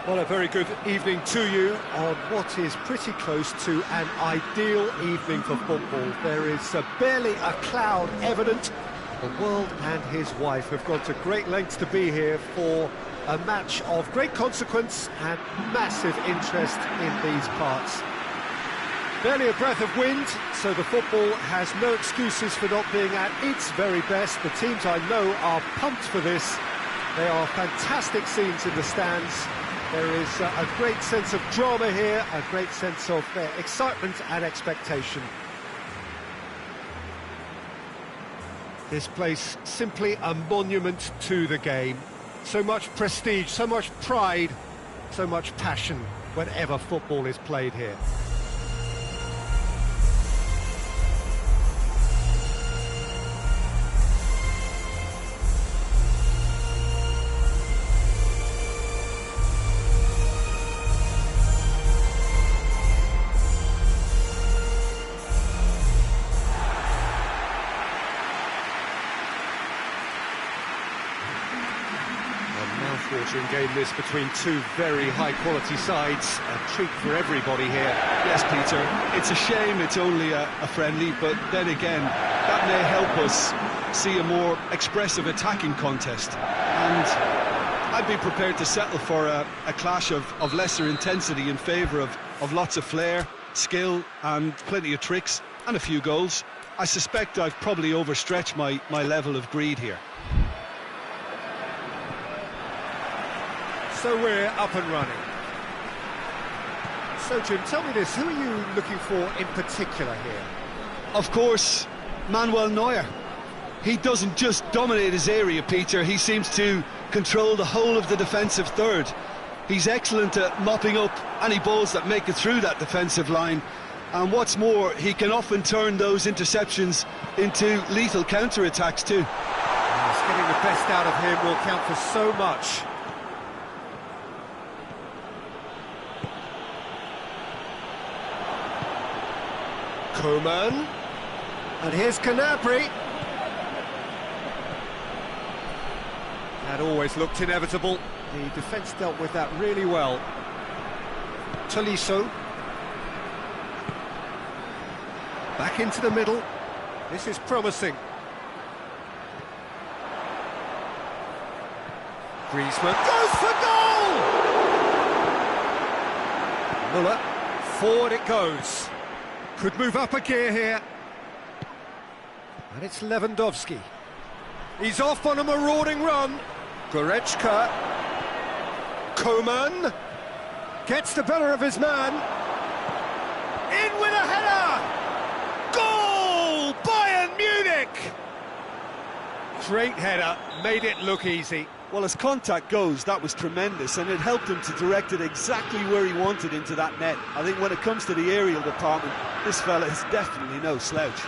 Well, a very good evening to you on what is pretty close to an ideal evening for football. There is barely a cloud evident. The world and his wife have gone to great lengths to be here for a match of great consequence and massive interest in these parts. Barely a breath of wind, so the football has no excuses for not being at its very best. The teams I know are pumped for this. There are fantastic scenes in the stands. There is a great sense of drama here, a great sense of excitement and expectation. This place simply a monument to the game. So much prestige, so much pride, so much passion whenever football is played here. Mouth-watering game this between two very high-quality sides. A treat for everybody here. Yes, Peter, it's a shame it's only a friendly, but then again, that may help us see a more expressive attacking contest. And I'd be prepared to settle for a clash of lesser intensity in favour of lots of flair, skill and plenty of tricks and a few goals. I suspect I've probably overstretched my level of greed here. So we're up and running. So Jim, tell me this, who are you looking for in particular here? Of course, Manuel Neuer. He doesn't just dominate his area, Peter, he seems to control the whole of the defensive third. He's excellent at mopping up any balls that make it through that defensive line. And what's more, he can often turn those interceptions into lethal counter-attacks too. Yes, getting the best out of him will count for so much. Coman, and here's Gnabry. That always looked inevitable. The defence dealt with that really well. Tolisso. Back into the middle. This is promising. Griezmann goes for goal! Muller, forward it goes. Could move up a gear here. And it's Lewandowski. He's off on a marauding run. Goretzka. Coman. Gets the better of his man. In with a header! Goal! Bayern Munich! Great header, made it look easy. Well, as contact goes, that was tremendous, and it helped him to direct it exactly where he wanted into that net. I think when it comes to the aerial department, this fella is definitely no slouch.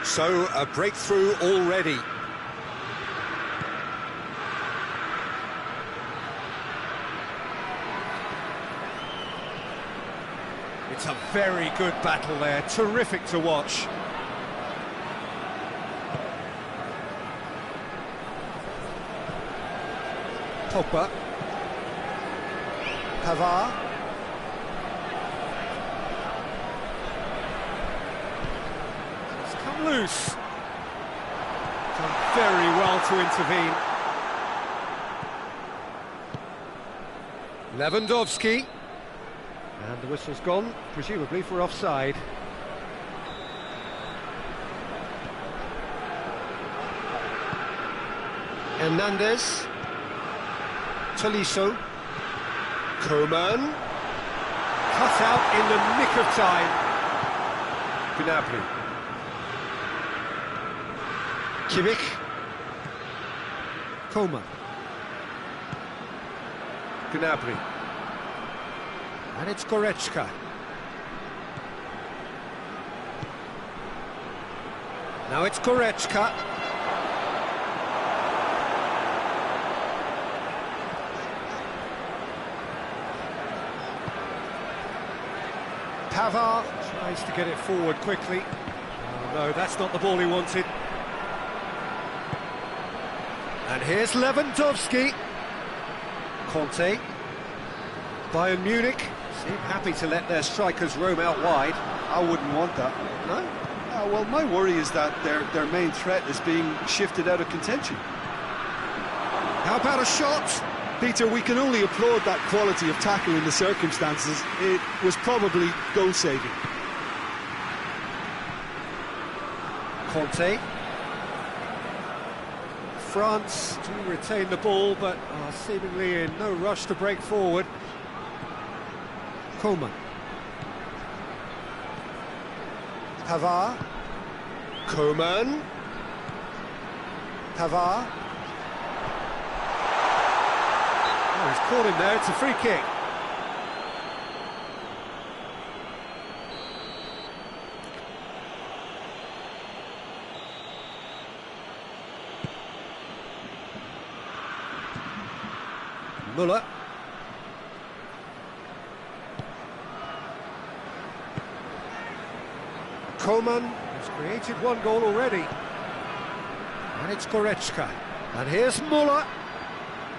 So, a breakthrough already. It's a very good battle there, terrific to watch. Pogba. Pavard. It's come loose. Done very well to intervene. Lewandowski. And the whistle's gone, presumably for offside. Hernandez. Tolisso. Coman. Cut out in the nick of time. Gnabry. Kimmich. Coman. Gnabry. And it's Goretzka. Now it's Goretzka. Pavard tries to get it forward quickly. Oh, no, that's not the ball he wanted. And here's Lewandowski. Conte. Bayern Munich seem happy to let their strikers roam out wide. I wouldn't want that. No? Well, my worry is that their main threat is being shifted out of contention. How about a shot? Peter, we can only applaud that quality of tackle in the circumstances. It was probably goal-saving. Conte. France do retain the ball, but are seemingly in no rush to break forward. Coman. Pavard. Coman. Pavard. Oh, he's caught him there, it's a free kick. Müller. Coman has created one goal already. And it's Goretzka. And here's Müller.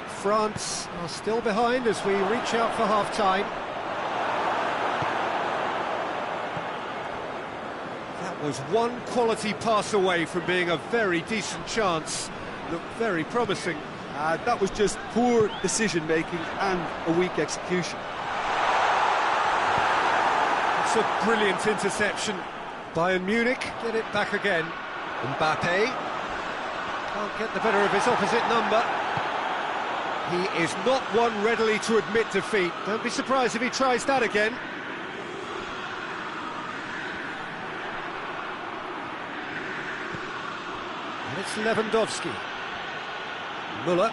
France are still behind as we reach out for half-time. That was one quality pass away from being a very decent chance. Looked very promising. That was just poor decision-making and a weak execution. It's a brilliant interception. Bayern Munich get it back again. Mbappe can't get the better of his opposite number. He is not one readily to admit defeat. Don't be surprised if he tries that again. And it's Lewandowski. Müller.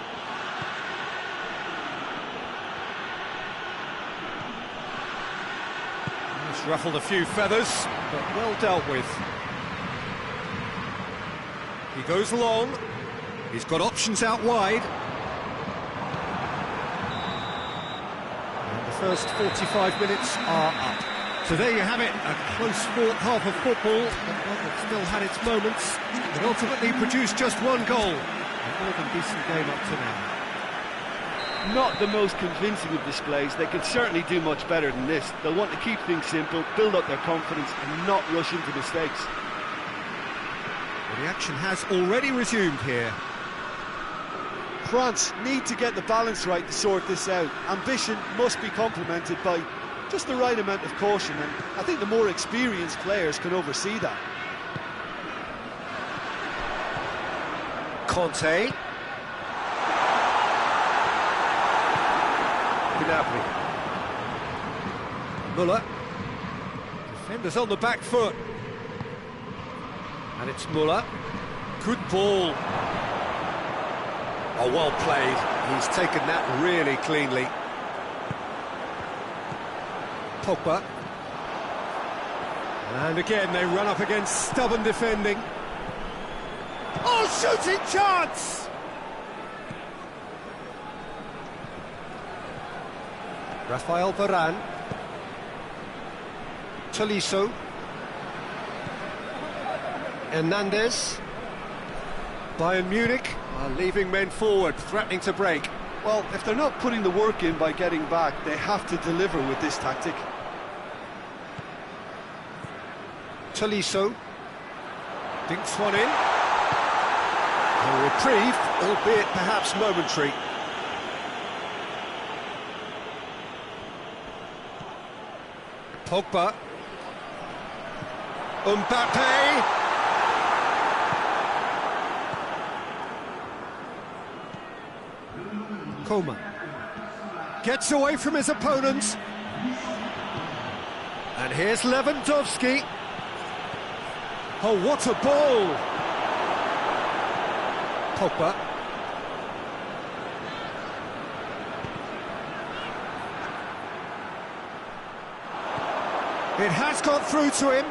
He's ruffled a few feathers, but well dealt with. He goes long. He's got options out wide. And the first 45 minutes are up. So there you have it, a close-fought half of football, but one that still had its moments, but ultimately produced just one goal. A more than decent game up to now. Not the most convincing of displays. They could certainly do much better than this. They'll want to keep things simple, build up their confidence and not rush into mistakes. Well, the action has already resumed here. France need to get the balance right to sort this out. Ambition must be complemented by just the right amount of caution, and I think the more experienced players can oversee that. Conte. Gnabry. Müller. Defenders on the back foot. And it's Müller. Good ball. Oh, well played. He's taken that really cleanly. Pogba. And again they run up against stubborn defending. Oh, shooting chance! Rafael Varane. Tolisso. Hernandez. Bayern Munich are leaving men forward, threatening to break. Well, if they're not putting the work in by getting back, they have to deliver with this tactic. Tolisso. Dinks one in. A reprieve, albeit perhaps momentary. Pogba. Mbappe. Coman. Gets away from his opponents. And here's Lewandowski. Oh, what a ball! Pogba. It has got through to him.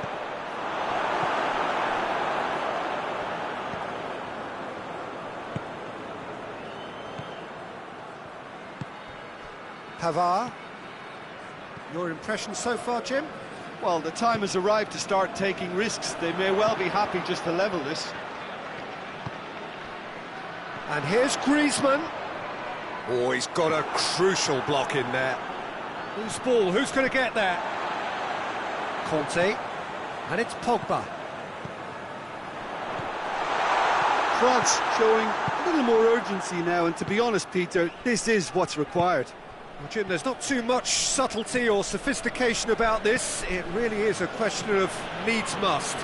Pavard. Your impression so far, Jim? Well, the time has arrived to start taking risks. They may well be happy just to level this. And here's Griezmann. Oh, he's got a crucial block in there. Who's ball? Who's going to get there? Conte. And it's Pogba. France showing a little more urgency now, and to be honest, Peter, this is what's required. Well, Jim, there's not too much subtlety or sophistication about this. It really is a question of needs must.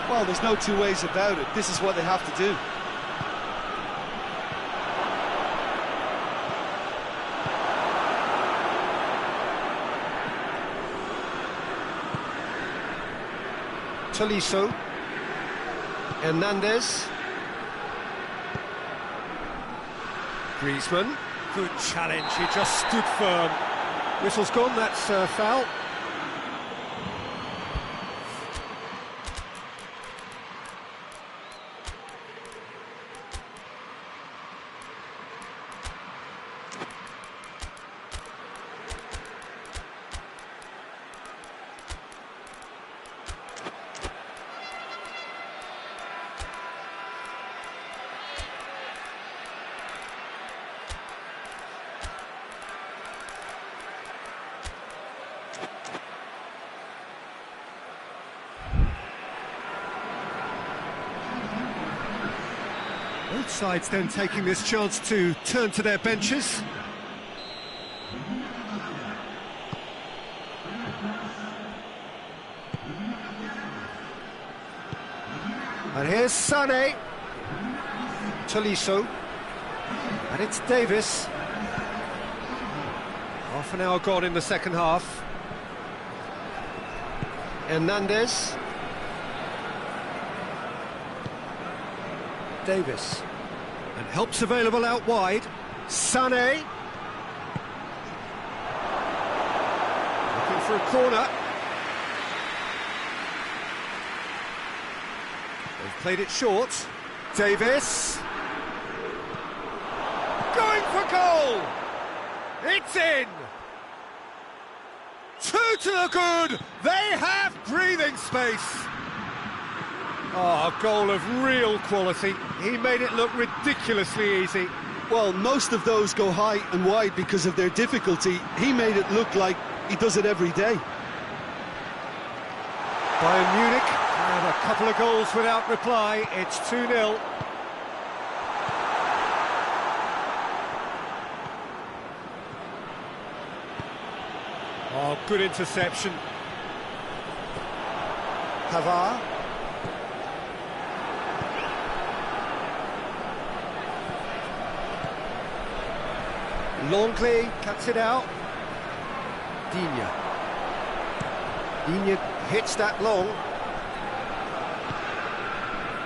Well, there's no two ways about it. This is what they have to do. Tolisso. Hernandez. Griezmann. Good challenge, he just stood firm. Whistle's gone, that's foul. Both sides then taking this chance to turn to their benches. And here's Sané. Tolisso. And it's Davis. Half an hour gone in the second half. Hernandez. Davis. And help's available out wide. Sané. Looking for a corner. They've played it short. Davis. Going for goal! It's in! 2 to the good! They have breathing space! Oh, a goal of real quality. He made it look ridiculously easy. Well, most of those go high and wide because of their difficulty. He made it look like he does it every day. Bayern Munich have a couple of goals without reply. It's 2-0. Oh, good interception. Pavard. Longley cuts it out. Digne. Digne hits that long.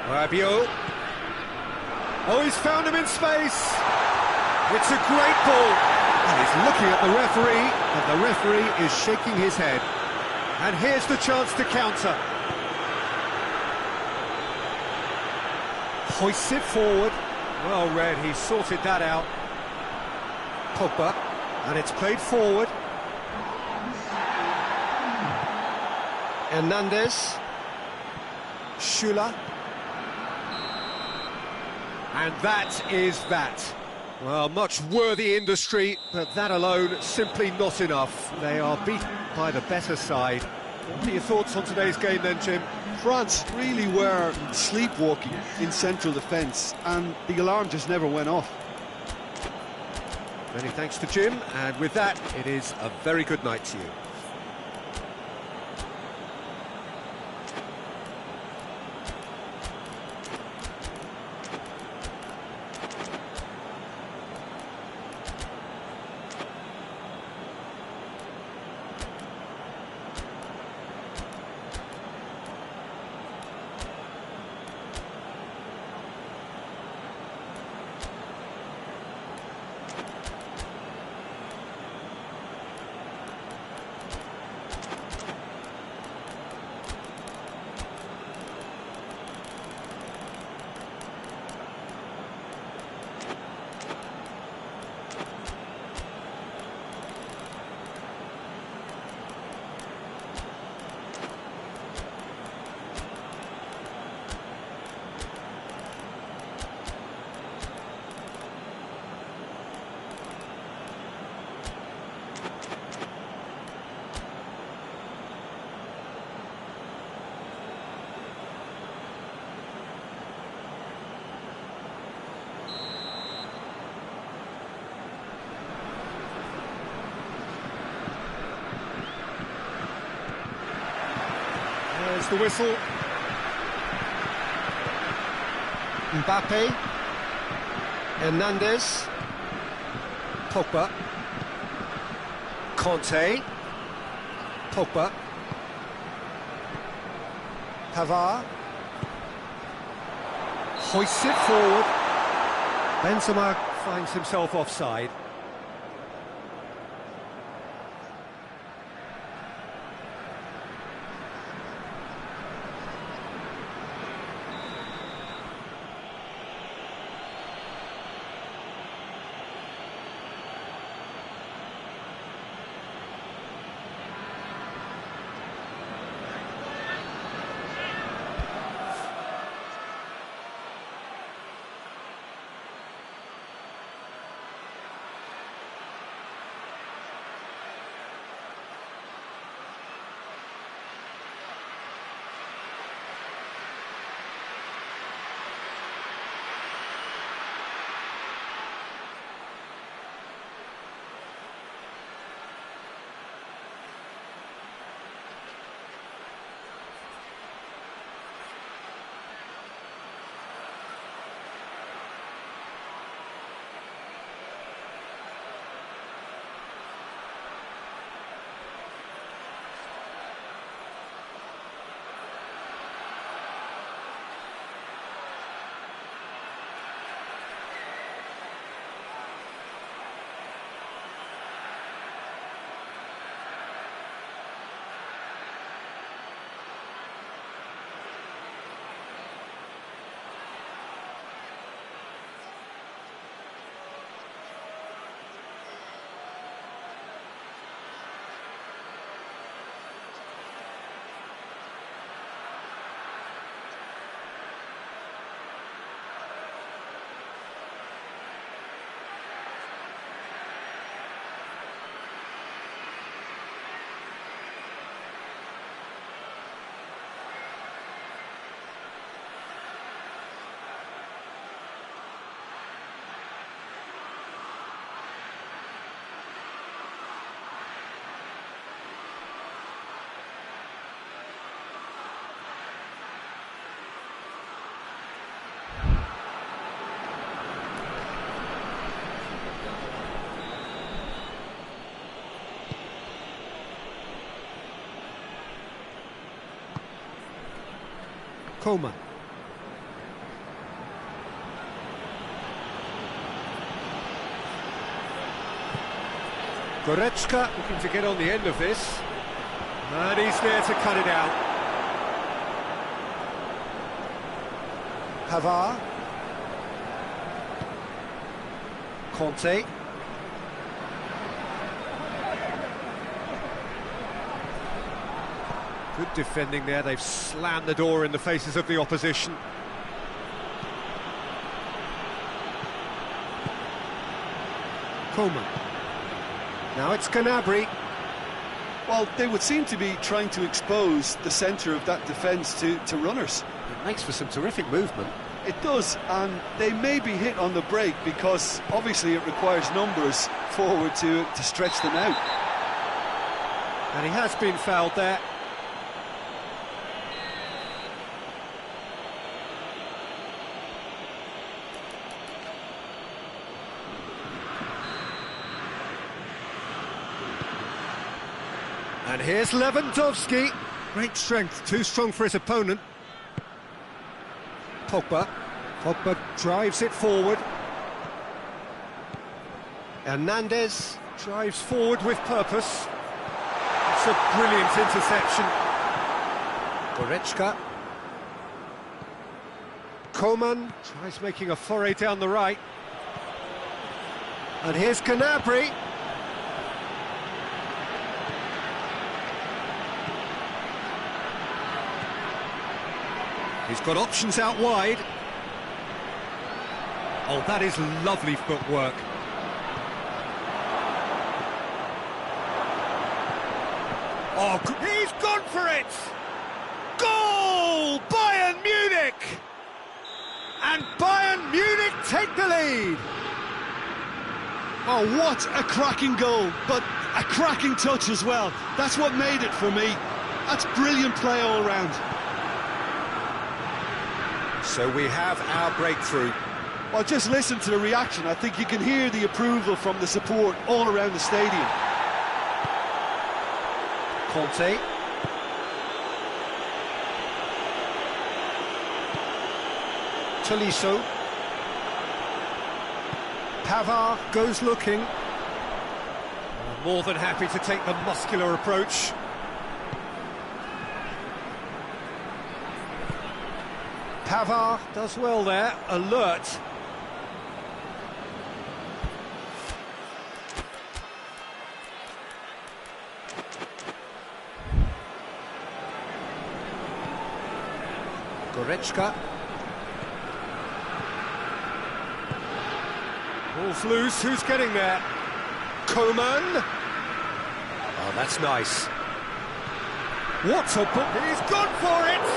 Rabiot. Oh, he's found him in space. It's a great ball. And he's looking at the referee, and the referee is shaking his head. And here's the chance to counter. Hoists it forward. Well read, he sorted that out. Pogba, and it's played forward. Hernandez. Schüller. And that is that. Well, much worthy industry, but that alone simply not enough. They are beaten by the better side. What are your thoughts on today's game then, Jim? France really were sleepwalking in central defence, and the alarm just never went off. Many thanks to Jim, and with that, it is a very good night to you. the whistle. Mbappe. Hernandez. Pogba. Conte. Pogba. Pavard. Hoists it forward. Benzema finds himself offside. Coman. Goretzka looking to get on the end of this. And he's there to cut it out. Pavard. Conte. Good defending there, they've slammed the door in the faces of the opposition. Coman. Now it's Gnabry. Well, they would seem to be trying to expose the centre of that defence to runners. It makes for some terrific movement. It does, and they may be hit on the break because obviously it requires numbers forward to stretch them out. And he has been fouled there. And here's Lewandowski. Great strength, too strong for his opponent. Pogba. Pogba drives it forward. Hernandez drives forward with purpose. It's a brilliant interception. Goretzka. Coman tries making a foray down the right. And here's Gnabry. He's got options out wide. Oh, that is lovely footwork. Oh, he's gone for it! Goal! Bayern Munich! And Bayern Munich take the lead! Oh, what a cracking goal, but a cracking touch as well. That's what made it for me. That's brilliant play all round. So we have our breakthrough. Well, just listen to the reaction. I think you can hear the approval from the support all around the stadium. Conte. Tolisso. Pavard goes looking. More than happy to take the muscular approach. Pavard does well there, alert. Goretzka. Ball's loose, who's getting there? Coman. Oh, that's nice. What a ball! He's gone for it!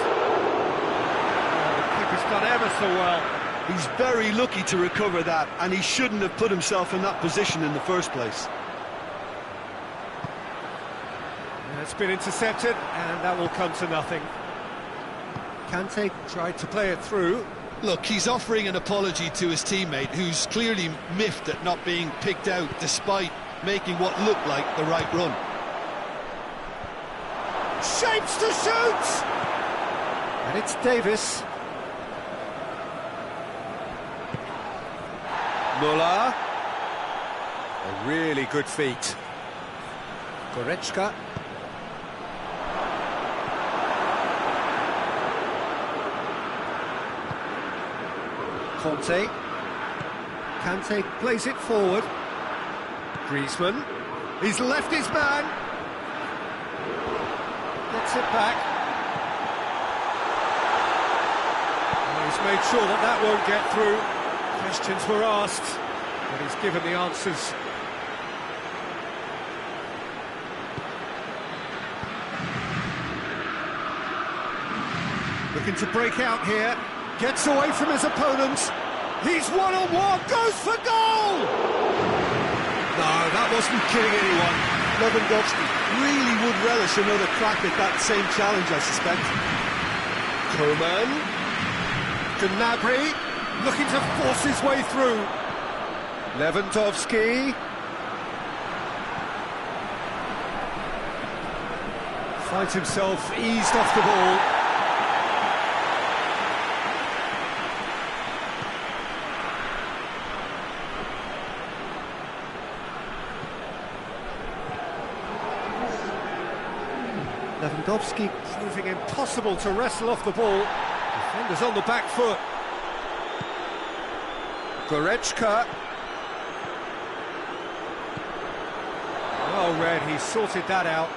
Oh, the keeper's done ever so well. He's very lucky to recover that, and he shouldn't have put himself in that position in the first place. It's been intercepted, and that will come to nothing. Kante tried to play it through. Look, he's offering an apology to his teammate, who's clearly miffed at not being picked out despite making what looked like the right run. Shapes to shoot! And it's Davis. Muller. A really good feat. Goretzka. Conte. Kante plays it forward. Griezmann. He's left his man. Gets it back. And he's made sure that that won't get through. Questions were asked, but he's given the answers. Looking to break out here. Gets away from his opponent. He's one-on-one, goes for goal! No, that wasn't kidding anyone. Lewandowski really would relish another crack at that same challenge, I suspect. Coman. Gnabry, looking to force his way through. Lewandowski. Finds himself eased off the ball. Lewandowski proving impossible to wrestle off the ball. Defenders on the back foot. Goretzka. Well read, he sorted that out.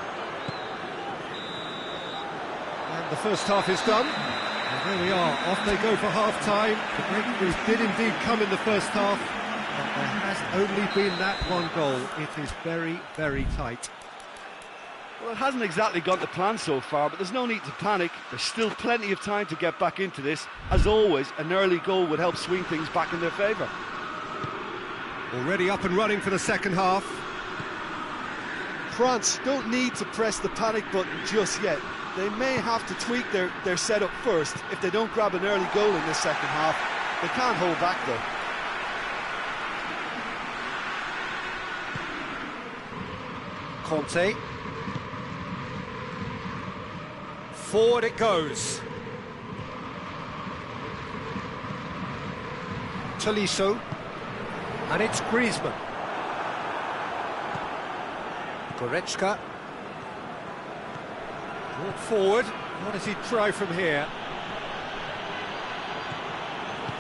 And the first half is done. And there we are, off they go for half-time. The breakthroughs did indeed come in the first half, but there has only been that one goal. It is very, very tight. Well, it hasn't exactly gone to plan so far, but there's no need to panic. There's still plenty of time to get back into this. As always, an early goal would help swing things back in their favour. Already up and running for the second half. France don't need to press the panic button just yet. They may have to tweak their setup first if they don't grab an early goal in the second half. They can't hold back though. Conte. Forward it goes. Tolisso. And it's Griezmann. Goretzka. Brought forward. What does he try from here?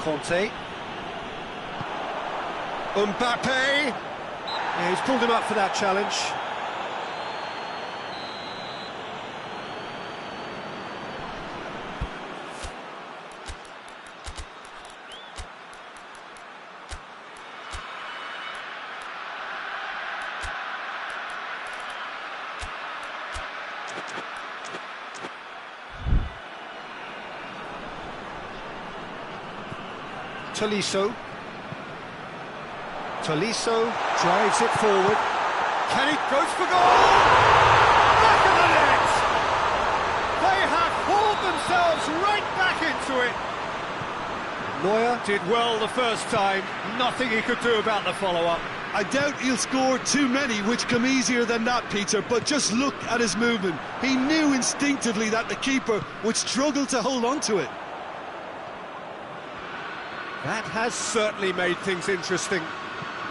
Conte. Mbappe. Yeah, he's pulled him up for that challenge. Tolisso. Tolisso drives it forward. Can he goes for goal? Back of the net! They have hauled themselves right back into it. Neuer did well the first time, nothing he could do about the follow-up. I doubt he'll score too many which come easier than that, Peter, but just look at his movement. He knew instinctively that the keeper would struggle to hold on to it. That has certainly made things interesting.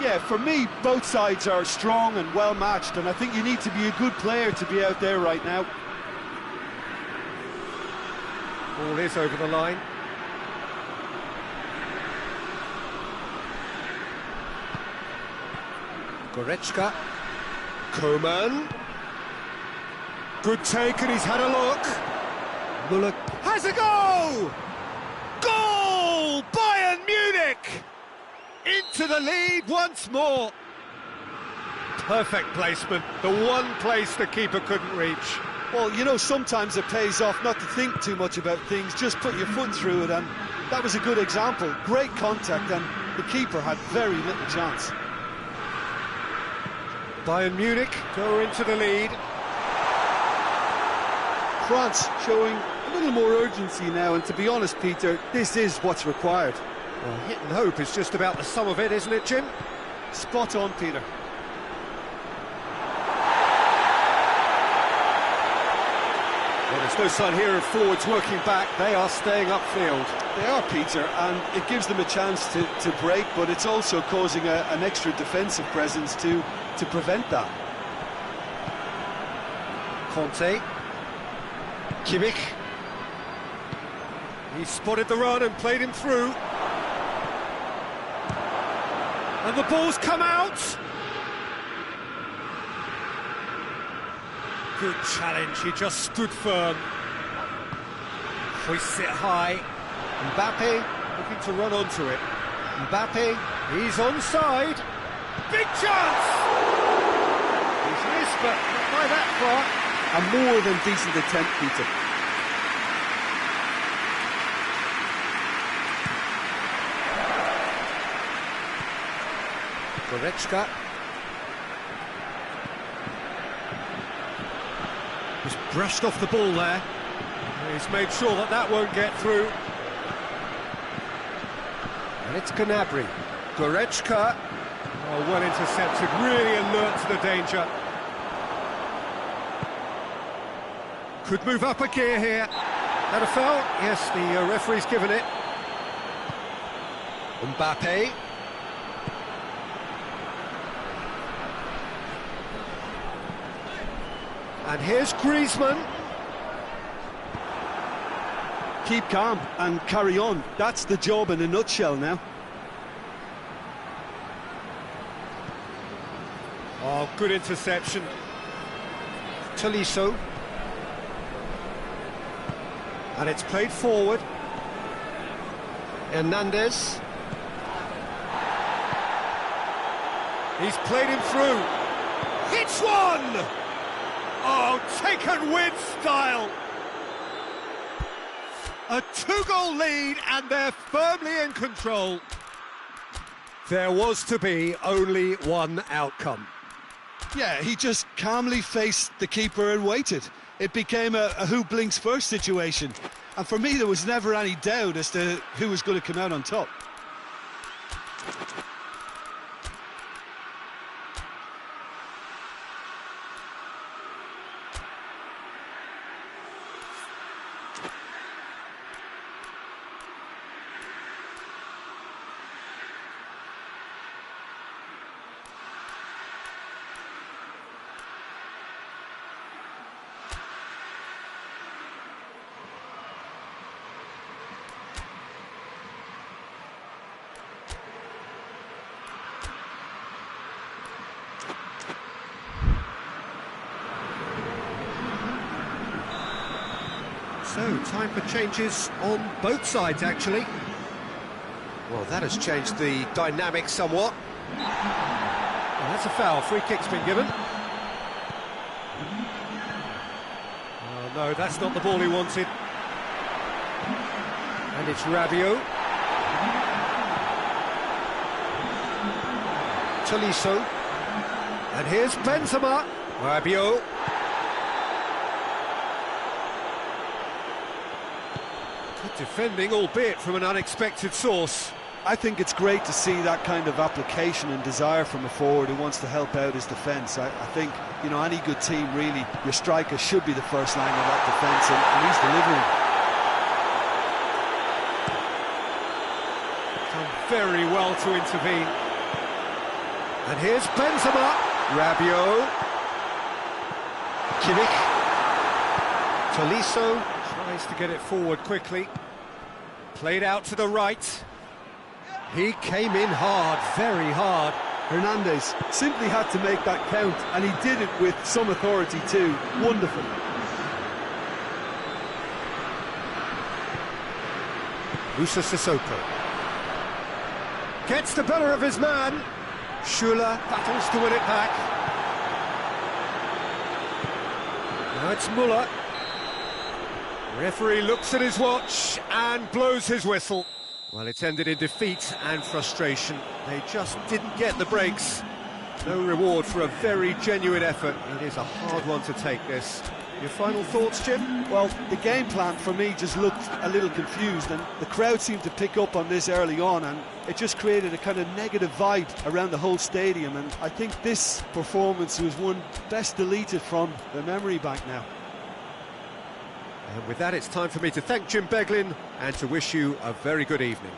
Yeah, for me, both sides are strong and well-matched, and I think you need to be a good player to be out there right now. Ball is over the line. Goretzka. Koeman. Good take, and he's had a look. Muller has a goal! Goal! Bayern Munich! Into the lead once more. Perfect placement, the one place the keeper couldn't reach. Well, you know, sometimes it pays off not to think too much about things, just put your foot through it, and that was a good example. Great contact, and the keeper had very little chance. Bayern Munich go into the lead. France showing a little more urgency now, and to be honest, Peter, this is what's required. Well, hit and hope is just about the sum of it, isn't it, Jim? Spot on, Peter. Well, there's no sign here of forwards working back. They are staying upfield. They are, Peter, and it gives them a chance to break, but it's also causing an extra defensive presence to prevent that. Conte. Kimmich. He spotted the run and played him through. And the ball's come out. Good challenge, he just stood firm. Hoists it high. Mbappe looking to run onto it. Mbappe, he's onside. Big chance! He's missed, but not by that far. A more than decent attempt, Peter. Goretzka. Just brushed off the ball there. He's made sure that that won't get through. And it's Gnabry. Goretzka. Oh, well intercepted, really alert to the danger. Could move up a gear here. That a foul? Yes, the referee's given it. Mbappe. And here's Griezmann. Keep calm and carry on. That's the job in a nutshell now. Oh, good interception. Tolisso. And it's played forward. Hernandez. He's played him through. Hits one! Oh, taken with style. A two-goal lead, and they're firmly in control. There was to be only one outcome. Yeah, he just calmly faced the keeper and waited. It became a who blinks first situation. And for me, there was never any doubt as to who was going to come out on top. So, time for changes on both sides, actually. Well, that has changed the dynamic somewhat. Well, that's a foul. Free kick's been given. Oh, no, that's not the ball he wanted. And it's Rabiot. Tolisso. And here's Benzema. Rabiot. defending, albeit from an unexpected source. I think it's great to see that kind of application and desire from a forward who wants to help out his defence. I think, you know, any good team, really, your striker should be the first line of that defence, and he's delivering. Done very well to intervene. And here's Benzema. Rabiot. Kimmich. Tolisso tries to get it forward quickly. Played out to the right. He came in hard, very hard. Hernandez simply had to make that count, and he did it with some authority too. Wonderful. Musa Sissoko. Gets the better of his man. Schuller battles to win it back. Now it's Muller. Referee looks at his watch and blows his whistle. Well, it's ended in defeat and frustration. They just didn't get the breaks. No reward for a very genuine effort. It is a hard one to take, this. Your final thoughts, Jim? Well, the game plan for me just looked a little confused, and the crowd seemed to pick up on this early on, and it just created a kind of negative vibe around the whole stadium, and I think this performance was one best deleted from the memory bank now. And with that, it's time for me to thank Jim Beglin and to wish you a very good evening.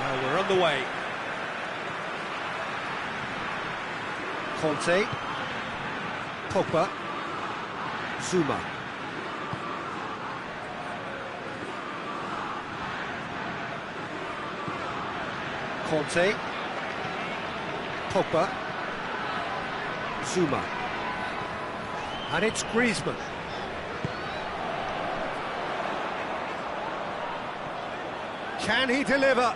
Well, we're on the way. Conte. Pogba. Zuma. Conte. Pogba. Zuma. And it's Griezmann. Can he deliver?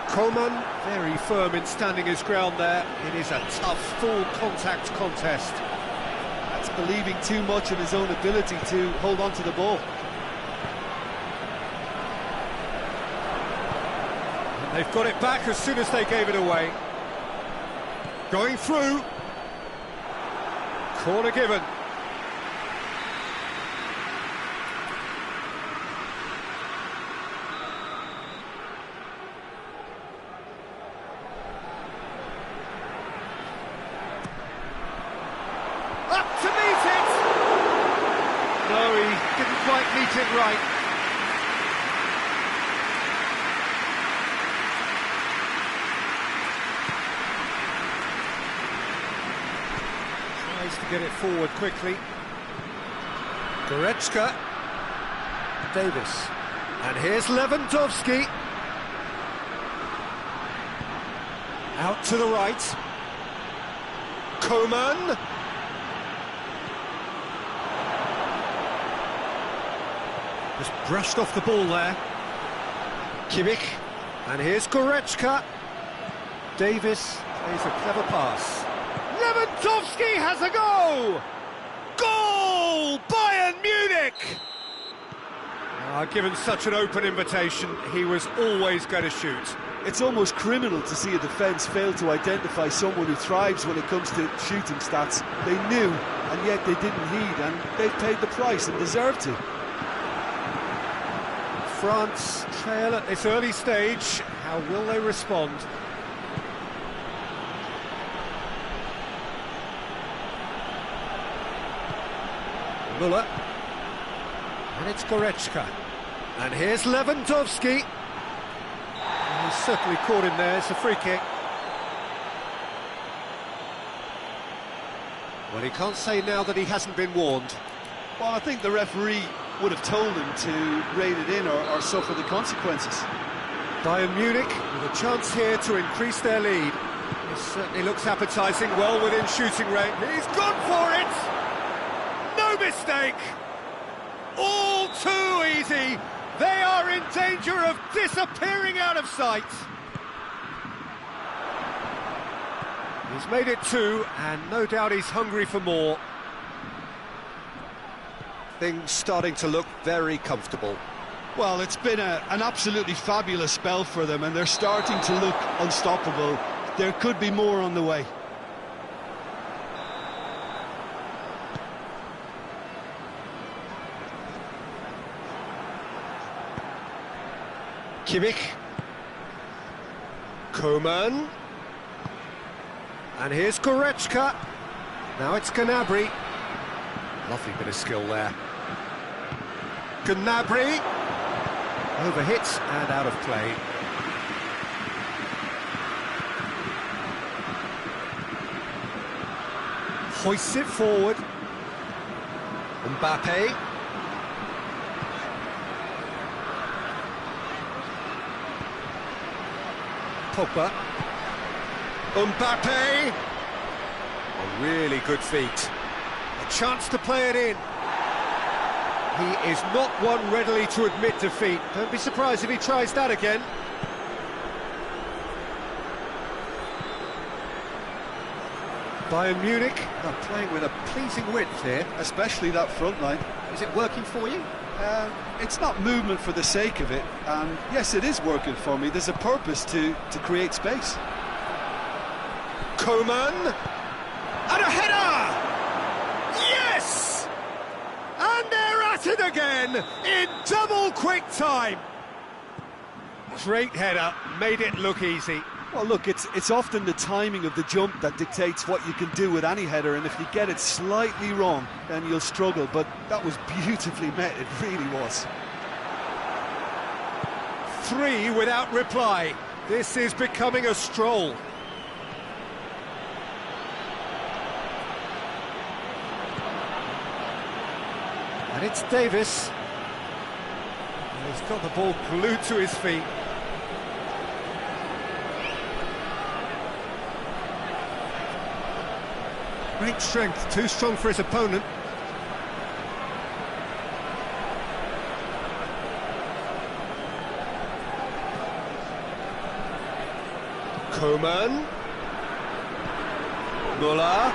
Coman, very firm in standing his ground there. It is a tough, full-contact contest. That's believing too much in his own ability to hold on to the ball. And they've got it back as soon as they gave it away. Going through. Corner given. Quite meet it right. Tries to get it forward quickly. Goretzka. Davis. And here's Lewandowski. Out to the right. Coman. Just brushed off the ball there. Kimmich. And here's Goretzka. Davis plays a clever pass. Lewandowski has a go! Goal! Bayern Munich! Given such an open invitation, he was always going to shoot. It's almost criminal to see a defence fail to identify someone who thrives when it comes to shooting stats. They knew, and yet they didn't heed, and they've paid the price and deserve to. France trail at this early stage. How will they respond? Müller. And it's Goretzka. And here's Lewandowski. He's certainly caught him there. It's a free kick. Well, he can't say now that he hasn't been warned. Well, I think the referee would have told him to rein it in or suffer the consequences. Bayern Munich with a chance here to increase their lead. This certainly looks appetising, well within shooting range. He's gone for it! No mistake! All too easy! They are in danger of disappearing out of sight! He's made it two, and no doubt he's hungry for more. Things starting to look very comfortable. Well, it's been an absolutely fabulous spell for them, and they're starting to look unstoppable. There could be more on the way. Kimmich. Coman. And here's Goretzka. Now it's Gnabry. Lovely bit of skill there. Gnabry. Overhits and out of play. Hoists it forward. Mbappe. Pogba. Mbappe. A really good feat. A chance to play it in. He is not one readily to admit defeat. Don't be surprised if he tries that again. Bayern Munich are playing with a pleasing width here. Especially that front line. Is it working for you? It's not movement for the sake of it, and yes, it is working for me. There's a purpose to create space. Coman. And a header! Yes! And they're at it again in double quick time. Great header, made it look easy. Well, look, it's often the timing of the jump that dictates what you can do with any header, and if you get it slightly wrong, then you'll struggle, but that was beautifully met, it really was. 3 without reply. This is becoming a stroll. And it's Davis. He's got the ball glued to his feet. Great strength, too strong for his opponent. Coman. Müller.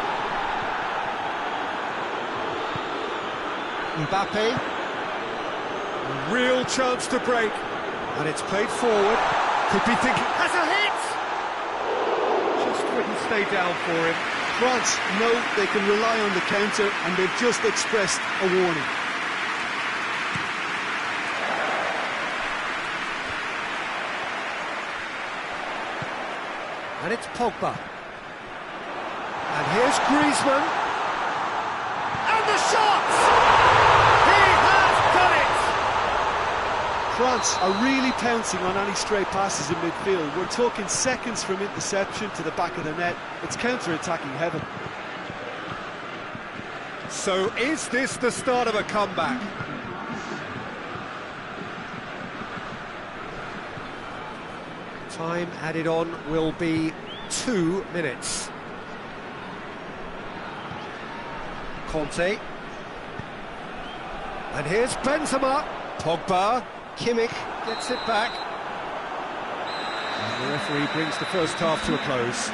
Mbappe. Real chance to break. And it's played forward. Could be thinking, has a hit! Just couldn't stay down for him. France know they can rely on the counter, and they've just expressed a warning. And it's Pogba. And here's Griezmann. And the shot! He has done it! France are really pouncing on any stray passes in midfield. We're talking seconds from interception to the back of the net. It's counter-attacking heaven. So is this the start of a comeback? Time added on will be 2 minutes. Conte. And here's Benzema. Pogba. Kimmich gets it back. And the referee brings the first half to a close.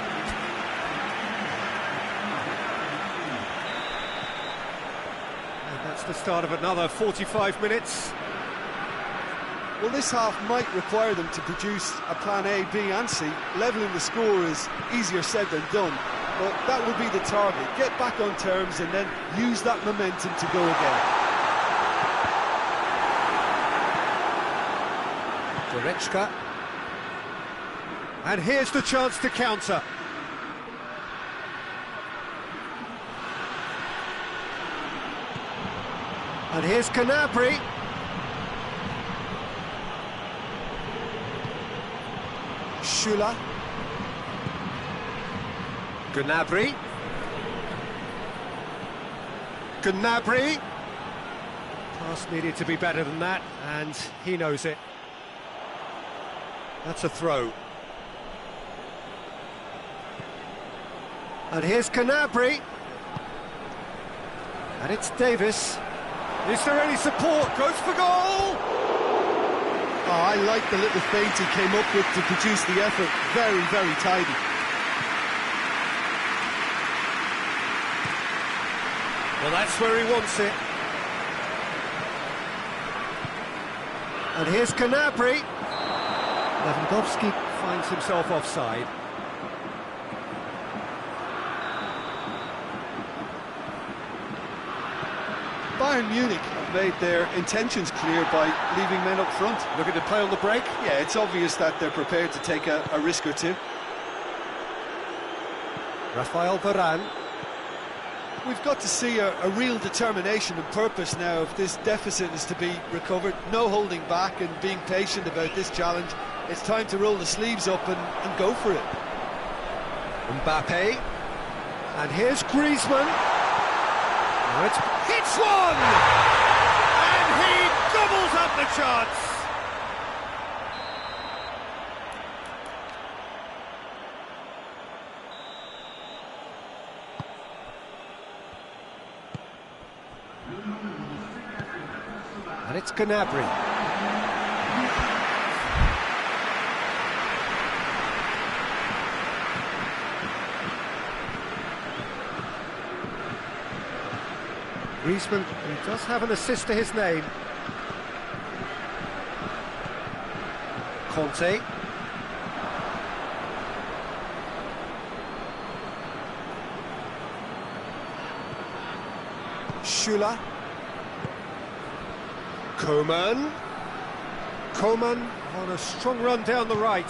And that's the start of another 45 minutes. Well, this half might require them to produce a plan A, B and C. Levelling the score is easier said than done, but that would be the target. Get back on terms and then use that momentum to go again. Goretzka. And here's the chance to counter. And here's Gnabry. Schüller. Gnabry. Gnabry. Pass needed to be better than that, and he knows it. That's a throw. And here's Gnabry. And it's Davis. Is there any support? Goes for goal! Oh, I like the little feint he came up with to produce the effort. Very, very tidy. Well, that's where he wants it. And here's Gnabry. Lewandowski finds himself offside. Bayern Munich have made their intentions clear by leaving men up front. Looking to play on the break. Yeah, it's obvious that they're prepared to take a risk or two. Rafael Varane. We've got to see a real determination and purpose now if this deficit is to be recovered. No holding back and being patient about this challenge. It's time to roll the sleeves up and go for it. Mbappe. And here's Griezmann. Now it's hits one! And he gobbles up the chance! And it's Gnabry. Griezmann, he does have an assist to his name. Conte. Schüller. Coman. Coman on a strong run down the right.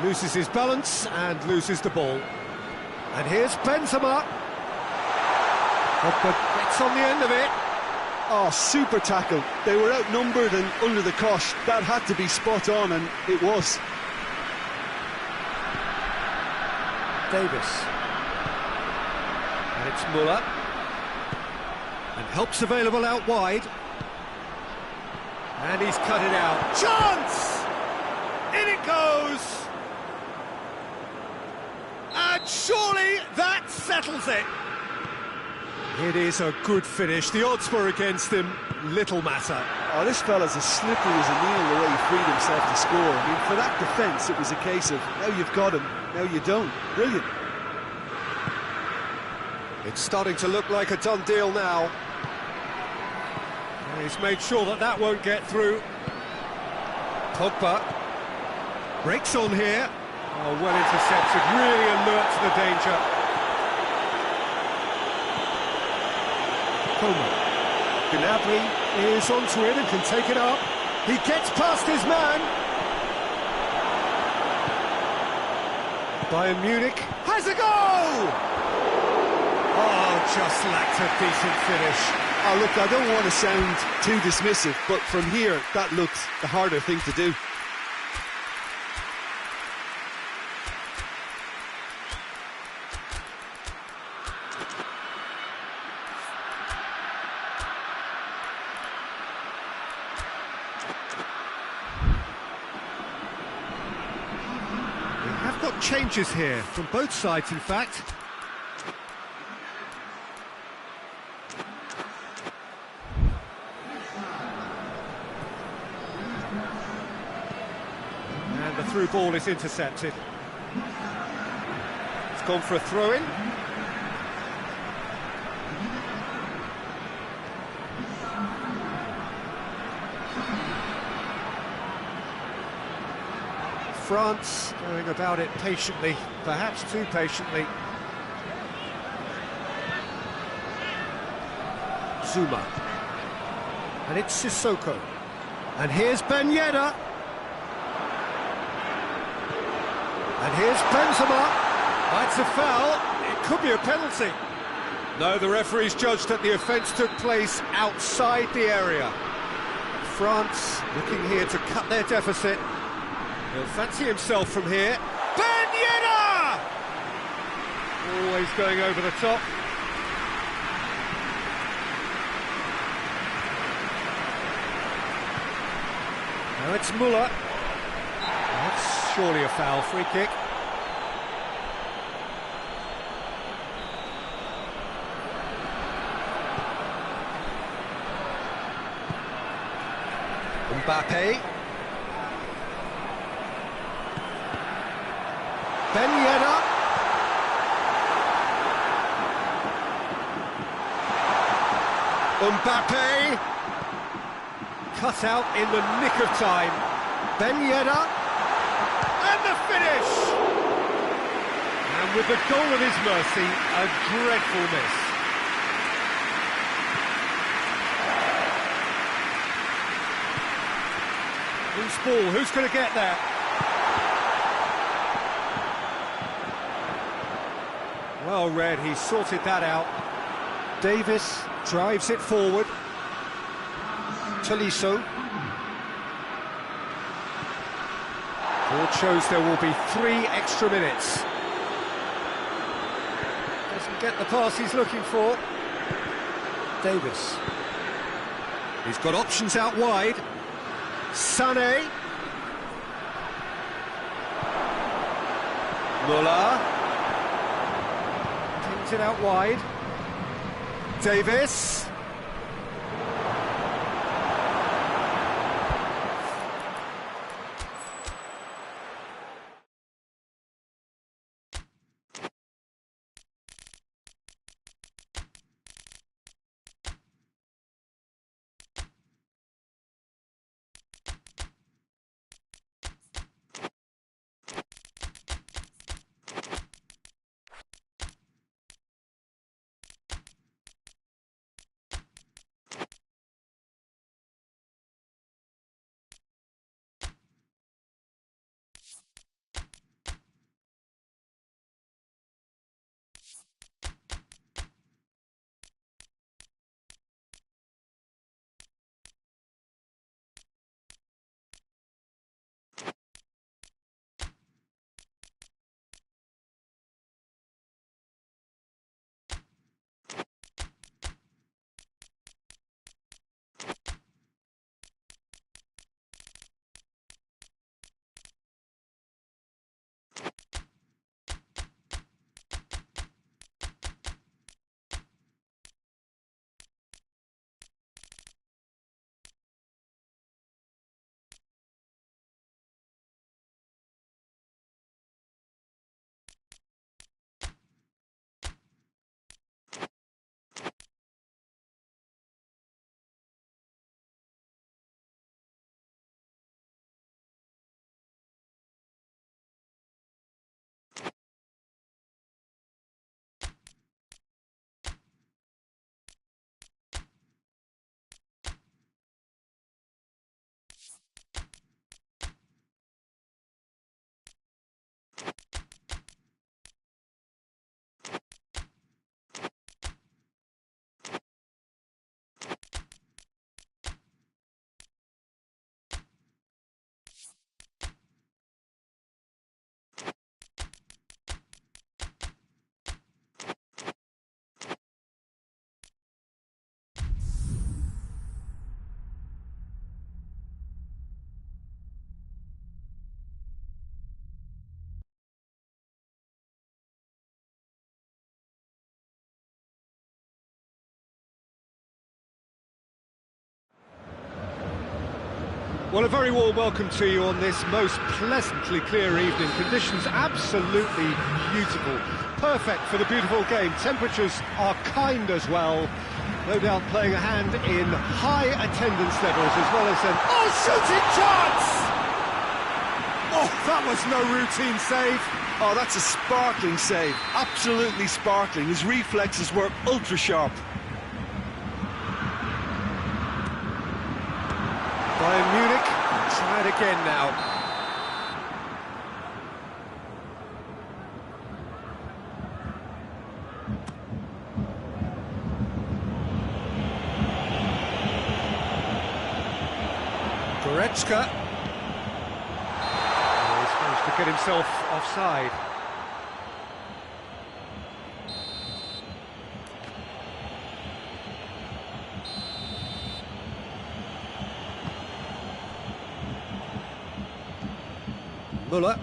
Loses his balance and loses the ball. And here's Benzema. But gets on the end of it. Oh, super tackle. They were outnumbered and under the cosh. That had to be spot on, and it was. Davis. And it's Muller. And help's available out wide. And he's cut it out. Chance! In it goes! And surely that settles it. It is a good finish. The odds were against him. Little matter. Oh, this fella's as slippery as a needle the way he freed himself to score. I mean, for that defence, it was a case of, now you've got him, now you don't. Brilliant. It's starting to look like a done deal now. He's made sure that that won't get through. Pogba breaks on here. Oh, well intercepted, really alert to the danger. Coman. Gnabry is onto it and can take it up. He gets past his man. Bayern Munich has a goal! Oh, just lacked a decent finish. Oh, look, I don't want to sound too dismissive, but from here, that looked the harder thing to do. We have got changes here, from both sides, in fact. through ball is intercepted. It's gone for a throw-in. France going about it patiently, perhaps too patiently. Zuma. And it's Sissoko. And here's Ben Yedder. And here's Benzema. That's a foul. It could be a penalty. No, the referee's judged that the offence took place outside the area. France looking here to cut their deficit. He'll fancy himself from here. Ben Yedder! Always going over the top. Now it's Muller. That's surely a foul, free kick. Mbappe. Ben Yedder. Mbappe. Cut out in the nick of time. Ben Yedder. And the finish! And with the goal at his mercy, a dreadful miss. Loose ball, who's going to get there? Well read, he sorted that out. Davis drives it forward. Tolisso. Board shows there will be 3 extra minutes. Doesn't get the pass he's looking for. Davis. He's got options out wide. Sané. Muller. Takes it out wide. Davis. Well, a very warm welcome to you on this most pleasantly clear evening. Conditions absolutely beautiful. Perfect for the beautiful game. Temperatures are kind as well. No doubt playing a hand in high attendance levels as well as an... Oh, shooting chance! Oh, that was no routine save. Oh, that's a sparkling save. Absolutely sparkling. His reflexes were ultra-sharp. Bayern Munich, try it again now. Goretzka. Oh, he's managed to get himself offside. Müller.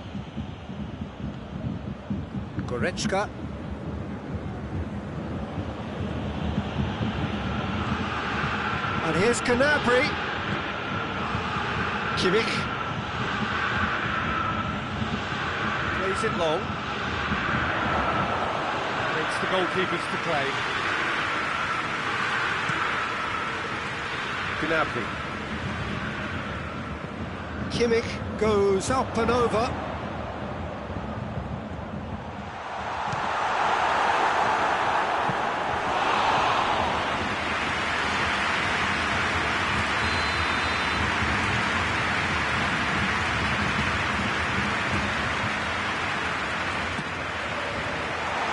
Goretzka. And here's Gnabry. Kimmich. Plays it long. It's the goalkeepers to claim. Gnabry. Kimmich goes up and over.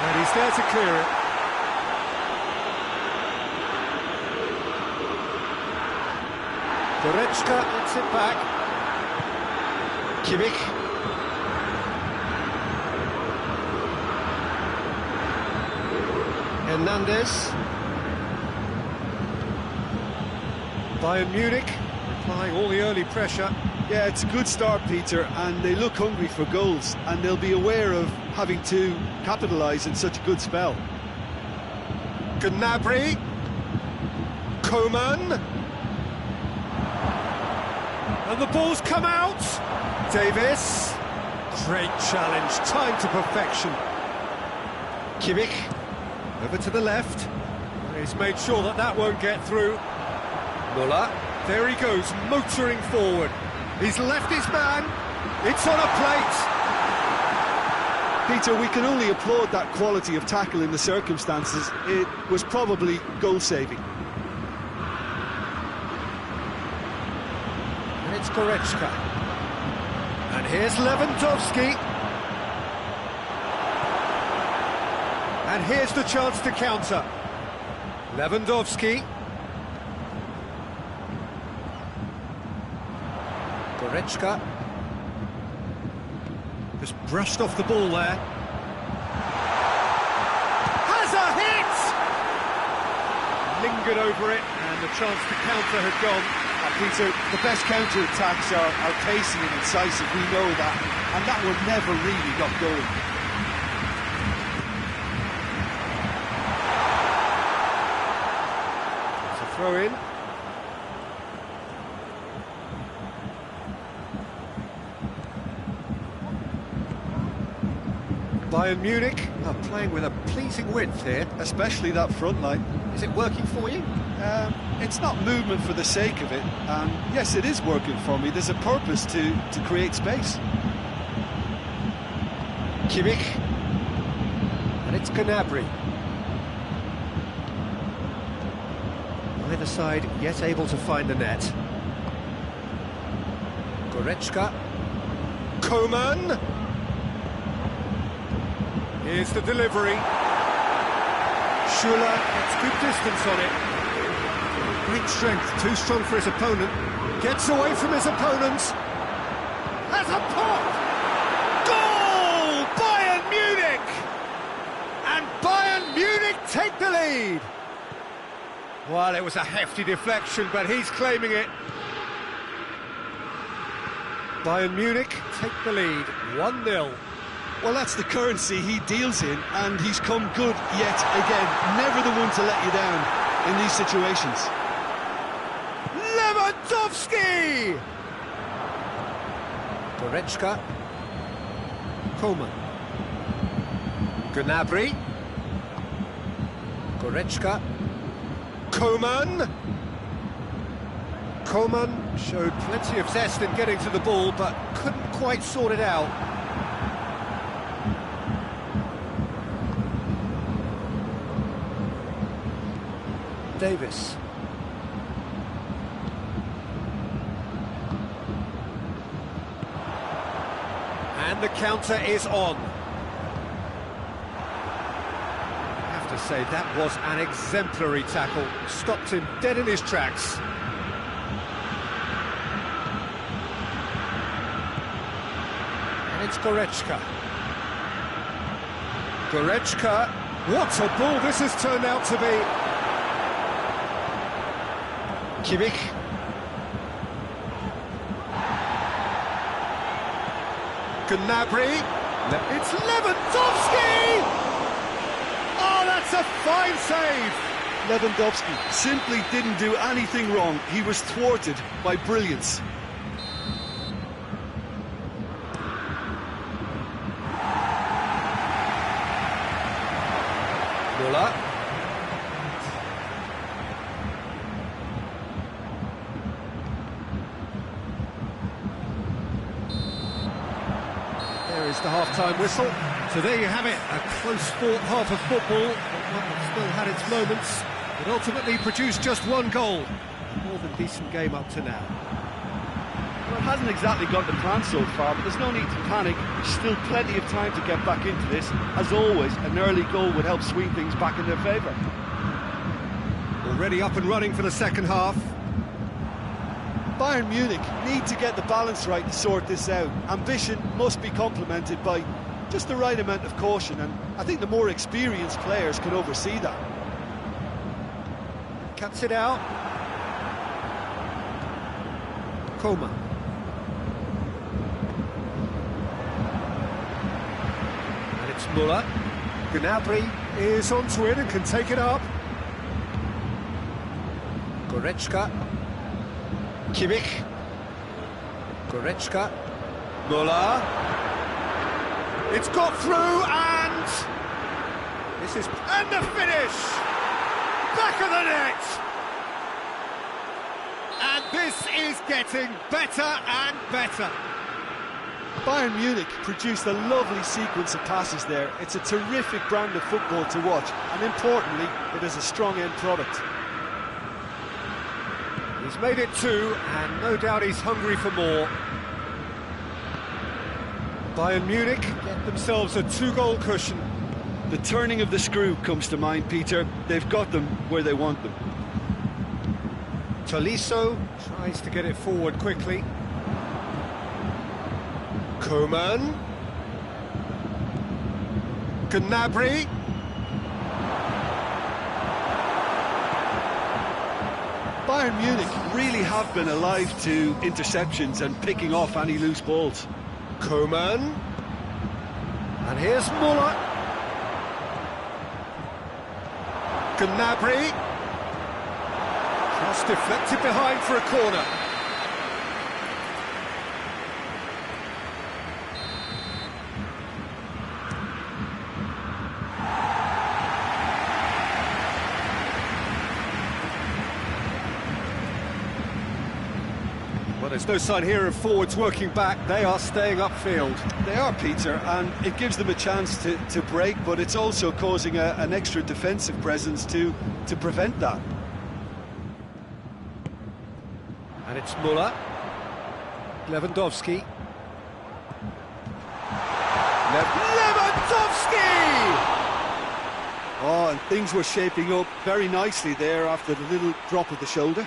And he's there to clear it. Goretzka gets it back. Kimmich. Hernandez. Bayern Munich applying all the early pressure. Yeah, it's a good start, Peter, and they look hungry for goals, and they'll be aware of having to capitalise in such a good spell. Gnabry. Coman. And the ball's come out. Davis. Great challenge, time to perfection. Kimmich. Over to the left. He's made sure that that won't get through. Müller. There he goes, motoring forward. He's left his man. It's on a plate. Peter, we can only applaud that quality of tackle in the circumstances. It was probably goal-saving. And it's Goretzka. And here's Lewandowski. And here's the chance to counter. Lewandowski. Goretzka. Just brushed off the ball there. Has a hit! Lingered over it, and the chance to counter had gone. Peter, the best counter-attacks are pacey and incisive, we know that, and that one never really got going. It's a throw-in. Bayern Munich are playing with a pleasing width here. Especially that front line. Is it working for you? It's not movement for the sake of it, and yes, it is working for me. There's a purpose to create space. Kimmich. And it's Gnabry. Neither side yet able to find the net. Goretzka. Coman. Here's the delivery. Schuller gets good distance on it. Great strength, too strong for his opponent. Gets away from his opponents. Has a pop! Goal! Bayern Munich! And Bayern Munich take the lead. Well, it was a hefty deflection, but he's claiming it. Bayern Munich take the lead, 1-0. Well, that's the currency he deals in, and he's come good yet again. Never the one to let you down in these situations. Lewandowski! Goretzka. Coman. Gnabry. Goretzka. Coman. Coman showed plenty of zest in getting to the ball, but couldn't quite sort it out. Davis. And the counter is on. I have to say, that was an exemplary tackle. Stopped him dead in his tracks. And it's Goretzka. Goretzka. What a ball this has turned out to be. Kimmich. Gnabry. It's Lewandowski! Oh, that's a fine save! Lewandowski simply didn't do anything wrong. He was thwarted by brilliance. Müller. There is the half-time whistle. So there you have it, a close-fought half of football, but one that still had its moments. It ultimately produced just one goal. A more than decent game up to now. Well, it hasn't exactly got the plan so far, but there's no need to panic. There's still plenty of time to get back into this. As always, an early goal would help swing things back in their favour. Already up and running for the second half. Bayern Munich need to get the balance right to sort this out. Ambition must be complemented by just the right amount of caution, and I think the more experienced players can oversee that. Cuts it out. Coman. And it's Müller. Gnabry is onto it and can take it up. Goretzka. Kimmich. Goretzka. Müller. It's got through, and this is... And the finish! Back of the net! And this is getting better and better. Bayern Munich produced a lovely sequence of passes there. It's a terrific brand of football to watch, and importantly, it is a strong end product. He's made it two, and no doubt he's hungry for more. Bayern Munich get themselves a two-goal cushion. The turning of the screw comes to mind, Peter. They've got them where they want them. Tolisso tries to get it forward quickly. Coman. Gnabry. Bayern Munich really have been alive to interceptions and picking off any loose balls. Coman. And here's Müller. Gnabry. Cross deflected behind for a corner. Well, there's no sign here of forwards working back. They are staying upfield. They are, Peter, and it gives them a chance to break, but it's also causing an extra defensive presence to prevent that. And it's Müller. Lewandowski. Lewandowski! Oh, and things were shaping up very nicely there after the little drop of the shoulder.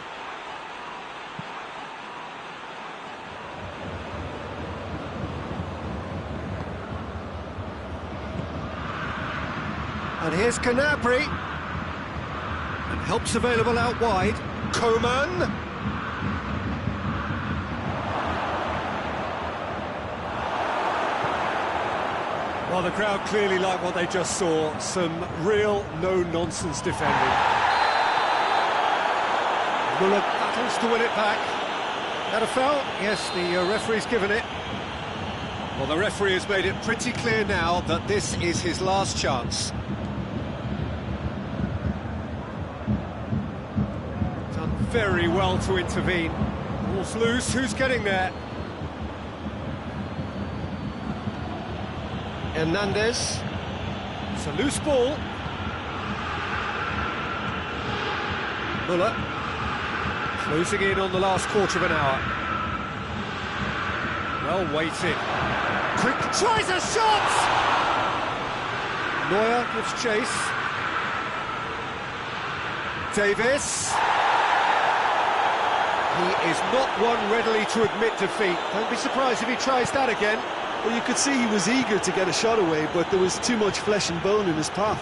And here's Gnabry. And help's available out wide. Coman. Well, the crowd clearly like what they just saw. Some real no-nonsense defending. Müller battles to win it back. That a foul? Yes, the referee's given it. Well, the referee has made it pretty clear now that this is his last chance. Done very well to intervene. Ball's loose, who's getting there? Hernandez. It's a loose ball. Muller. Closing in on the last quarter of an hour. Well weighted. Quick, tries a shot! Neuer gives chase. Davis. He is not one readily to admit defeat. Don't be surprised if he tries that again. Well, you could see he was eager to get a shot away, but there was too much flesh and bone in his path.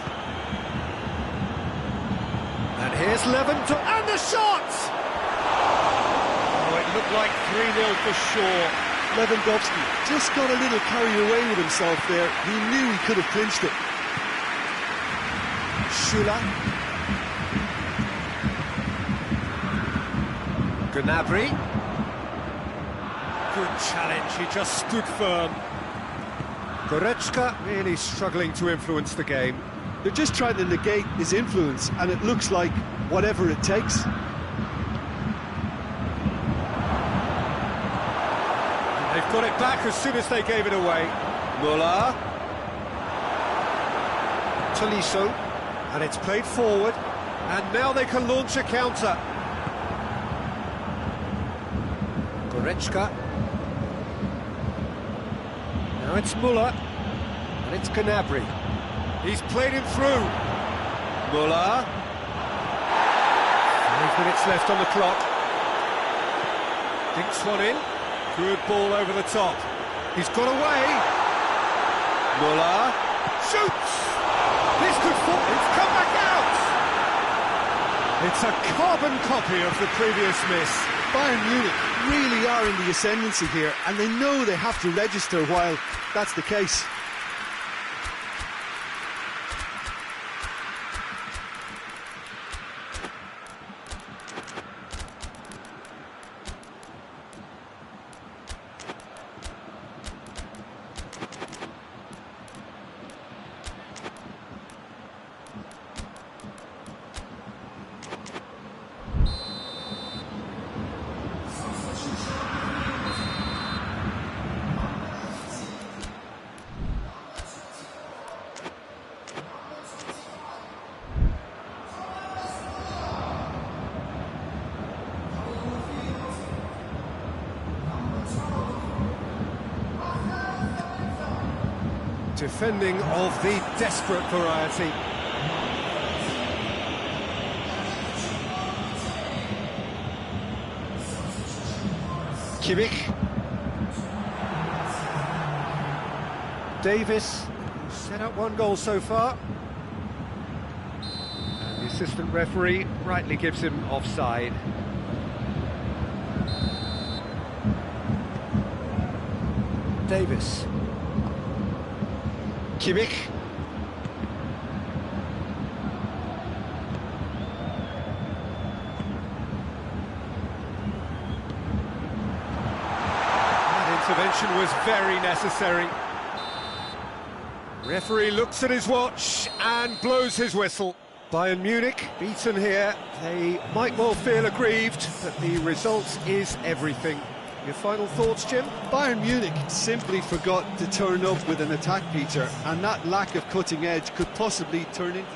And here's Lewandowski, and the shot! Oh, it looked like 3-0 for sure. Lewandowski just got a little carried away with himself there. He knew he could have clinched it. Schüller. Gnabry. Good challenge, he just stood firm. Goretzka really struggling to influence the game. They're just trying to negate his influence, and it looks like whatever it takes. They've got it back as soon as they gave it away. Muller. Tolisso. And it's played forward. And now they can launch a counter. Goretzka. Now it's Muller. And it's Gnabry. He's played him through. Muller. 5 minutes left on the clock. Dinks one in. Good ball over the top. He's got away. Muller. Shoots! This could fall. It's come back out! It's a carbon copy of the previous miss. Bayern Munich really are in the ascendancy here, and they know they have to register while that's the case. Defending of the desperate variety. Kimmich. Davis, set up one goal so far. And the assistant referee rightly gives him offside. Davis. Kimmich. That intervention was very necessary. Referee looks at his watch and blows his whistle. Bayern Munich beaten here. They might well feel aggrieved, but the result is everything. Your final thoughts, Jim? Bayern Munich simply forgot to turn up with an attack, Peter, and that lack of cutting edge could possibly turn into...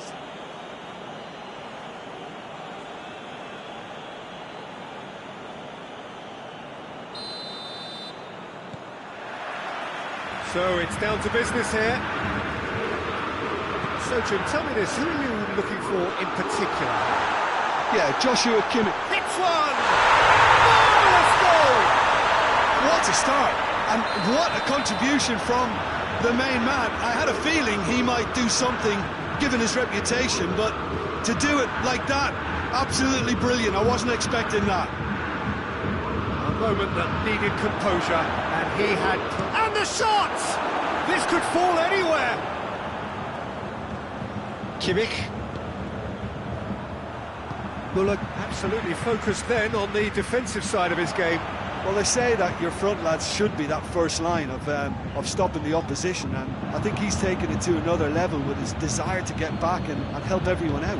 So it's down to business here. So, Jim, tell me this, who are you looking for in particular? Yeah, Joshua Kimmich. Hits one! Marvellous goal! What a start, and what a contribution from the main man. I had a feeling he might do something, given his reputation, but to do it like that, absolutely brilliant. I wasn't expecting that. A moment that needed composure, and he had... And the shot! This could fall anywhere! Kimmich. Muller absolutely focused then on the defensive side of his game. Well, they say that your front lads should be that first line of stopping the opposition, and I think he's taken it to another level with his desire to get back and help everyone out.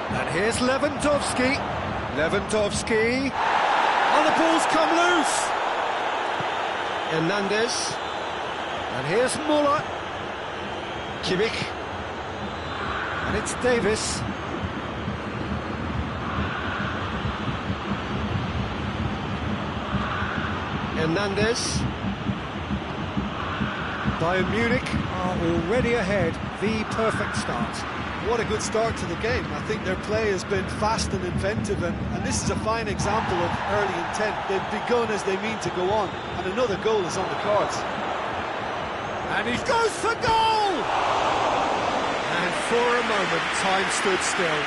And here's Lewandowski. Lewandowski. And the ball's come loose. Hernandez. And here's Muller. Kimmich. And it's Davis. Hernandez. Bayern Munich are already ahead. The perfect start. What a good start to the game. I think their play has been fast and inventive, and this is a fine example of early intent. They've begun as they mean to go on, and another goal is on the cards. And he goes for goal! And for a moment, time stood still.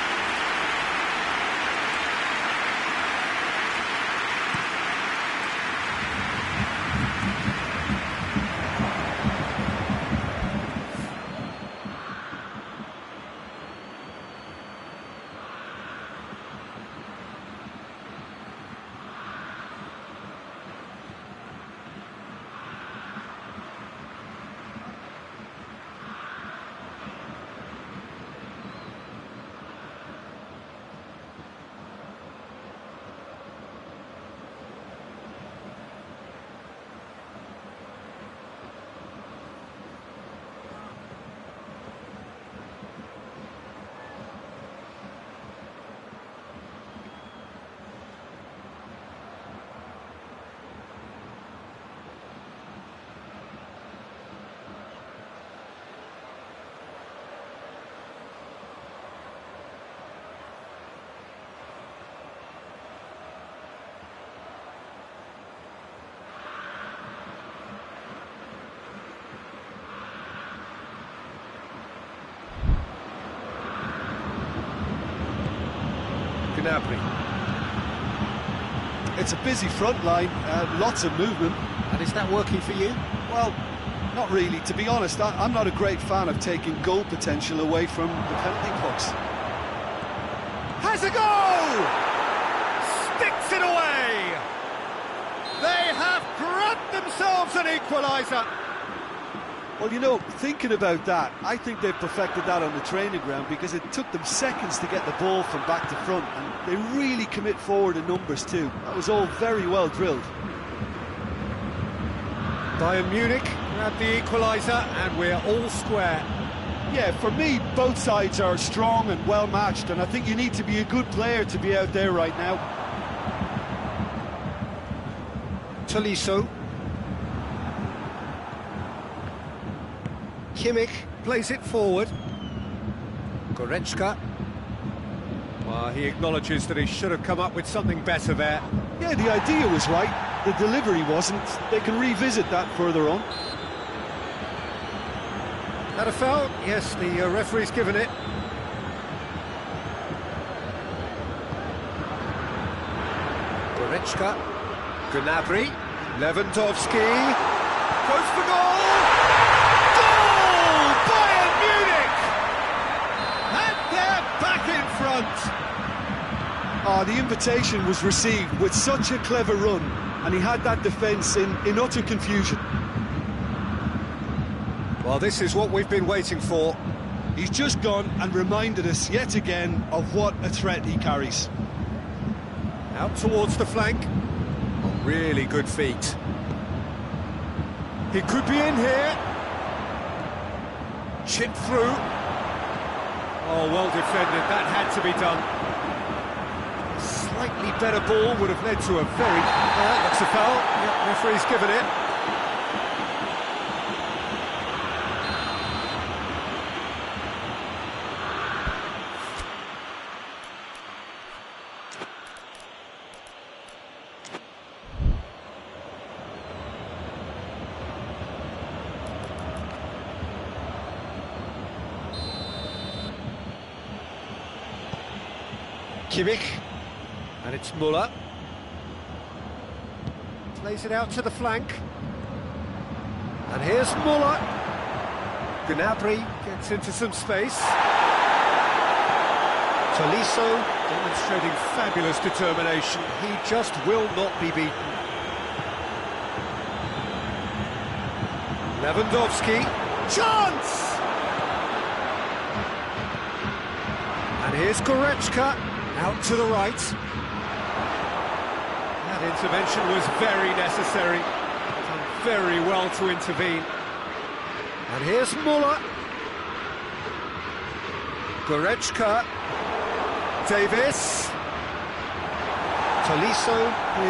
Gnabry. It's a busy front line, lots of movement. And is that working for you? Well, not really. To be honest, I'm not a great fan of taking goal potential away from the penalty box. Has a goal! Sticks it away! They have grabbed themselves an equaliser. Well, you know, thinking about that, I think they've perfected that on the training ground, because it took them seconds to get the ball from back to front, and they really commit forward in numbers too. That was all very well drilled. Bayern Munich grab the equaliser, and we're all square. Yeah, for me, both sides are strong and well matched, and I think you need to be a good player to be out there right now. Tolisso. Kimmich plays it forward. Goretzka. Well, he acknowledges that he should have come up with something better there. Yeah, the idea was right, the delivery wasn't. They can revisit that further on. That a foul? Yes, the referee's given it. Goretzka. Gnabry. Lewandowski. Goes for goal! The invitation was received with such a clever run, and he had that defence in utter confusion. Well, this is what we've been waiting for. He's just gone and reminded us yet again of what a threat he carries. Out towards the flank. Oh, really good feet. He could be in here. Chipped through. Oh, well defended. That had to be done. Slightly better ball would have led to a very... that's a foul. Yep, referee's given it. Kimmich. And it's Muller. Plays it out to the flank. And here's Muller. Gnabry gets into some space. Tolisso. Demonstrating fabulous determination. He just will not be beaten. Lewandowski. Chance! And here's Goretzka. Out to the right. That intervention was very necessary. Done very well to intervene. And here's Muller. Goretzka. Davis. Tolisso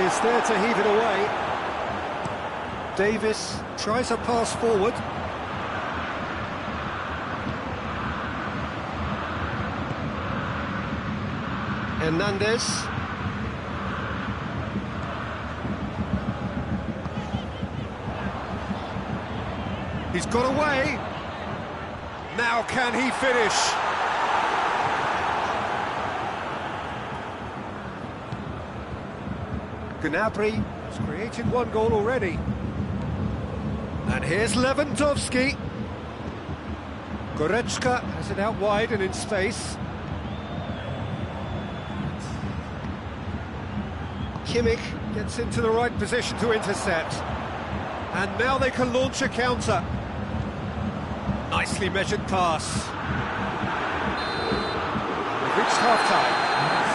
is there to heave it away. Davis tries a pass forward. Hernandez. He's got away. Now can he finish? Gnabry has created one goal already. And here's Lewandowski. Goretzka has it out wide and in space. Kimmich gets into the right position to intercept. And now they can launch a counter. Nicely measured pass. We've reached half-time.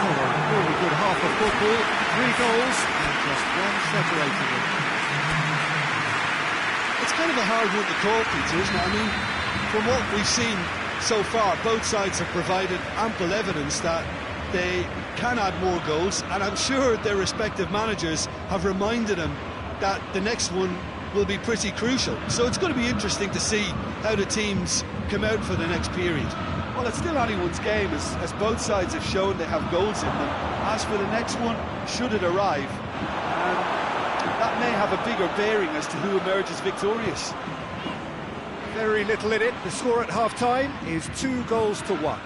So a really good half of football. 3 goals and just one separating them. It's kind of a hard one to call, Peter, isn't it? I mean, from what we've seen so far, both sides have provided ample evidence that they can add more goals, and I'm sure their respective managers have reminded them that the next one will be pretty crucial. So it's going to be interesting to see how the teams come out for the next period. Well, it's still anyone's game, as both sides have shown they have goals in them. As for the next one, should it arrive, that may have a bigger bearing as to who emerges victorious. Very little in it. The score at half-time is 2 goals to 1.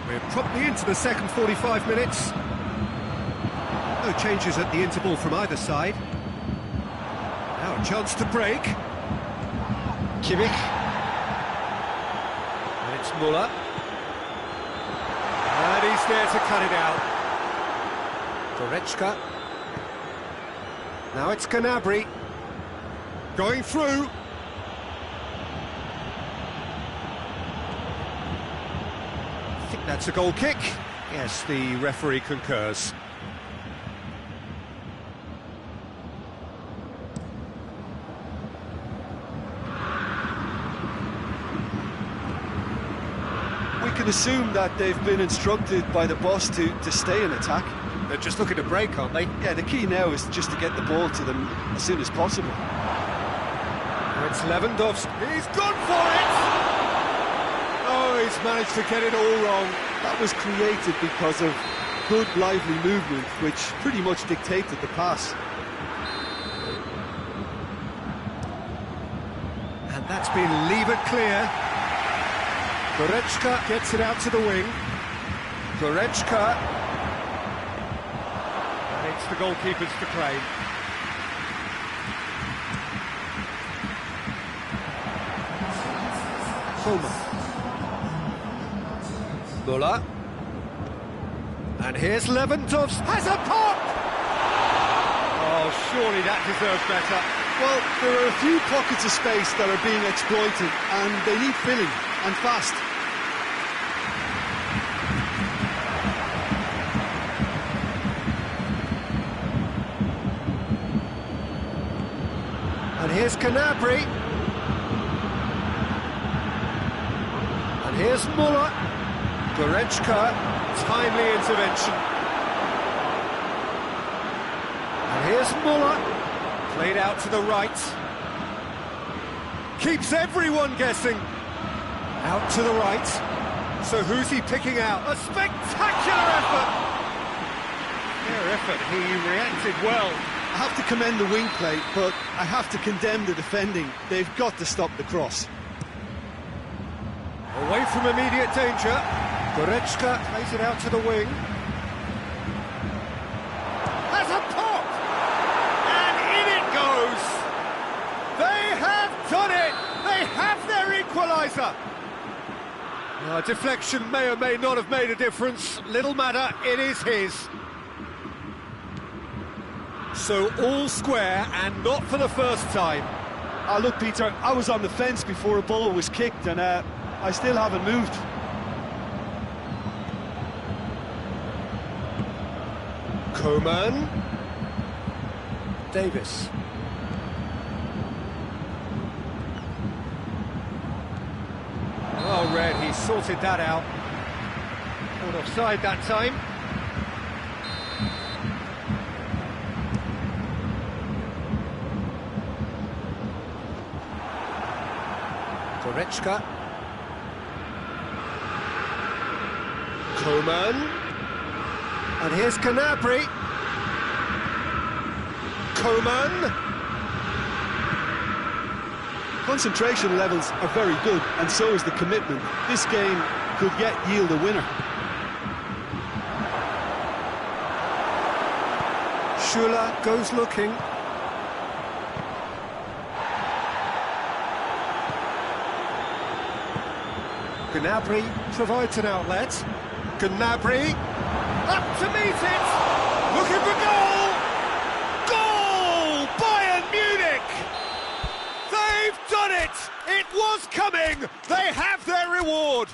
We're promptly into the second 45 minutes. No changes at the interval from either side. Now a chance to break. Kimmich. And it's Muller. And he's there to cut it out. Goretzka. Now it's Gnabry. Going through. I think that's a goal kick. Yes, the referee concurs. We can assume that they've been instructed by the boss to stay in attack. They're just looking to break, aren't they? Yeah, the key now is just to get the ball to them as soon as possible. Now it's Lewandowski. He's gone for it! Oh, he's managed to get it all wrong. That was created because of good, lively movement, which pretty much dictated the pass. And that's been levered clear. Goretzka gets it out to the wing. Goretzka. And it's the goalkeepers to claim. Coleman. Muller. And here's Lewandowski. Has a pop! Oh, surely that deserves better. Well, there are a few pockets of space that are being exploited, and they need filling, and fast. And here's Gnabry. And here's Muller. Goretzka, timely intervention. And here's Muller. Played out to the right. Keeps everyone guessing. Out to the right. So who's he picking out? A spectacular effort! Their effort, he reacted well. I have to commend the wing play, but I have to condemn the defending. They've got to stop the cross. Away from immediate danger. Goretzka plays it out to the wing. Has a pop! And in it goes! They have done it! They have their equaliser! Deflection may or may not have made a difference. Little matter, it is his. So all square, and not for the first time. Look, Peter, I was on the fence before a ball was kicked, and I still haven't moved. Coman. Davis. Well read, he sorted that out. Caught offside that time. Goretzka. Coman. And here's Gnabry. Coman. Concentration levels are very good, and so is the commitment. This game could yet yield a winner. Schüller goes looking. Gnabry provides an outlet. Gnabry up to meet it. Looking for goal. Goal! Bayern Munich. They've done it. It was coming. They have their reward.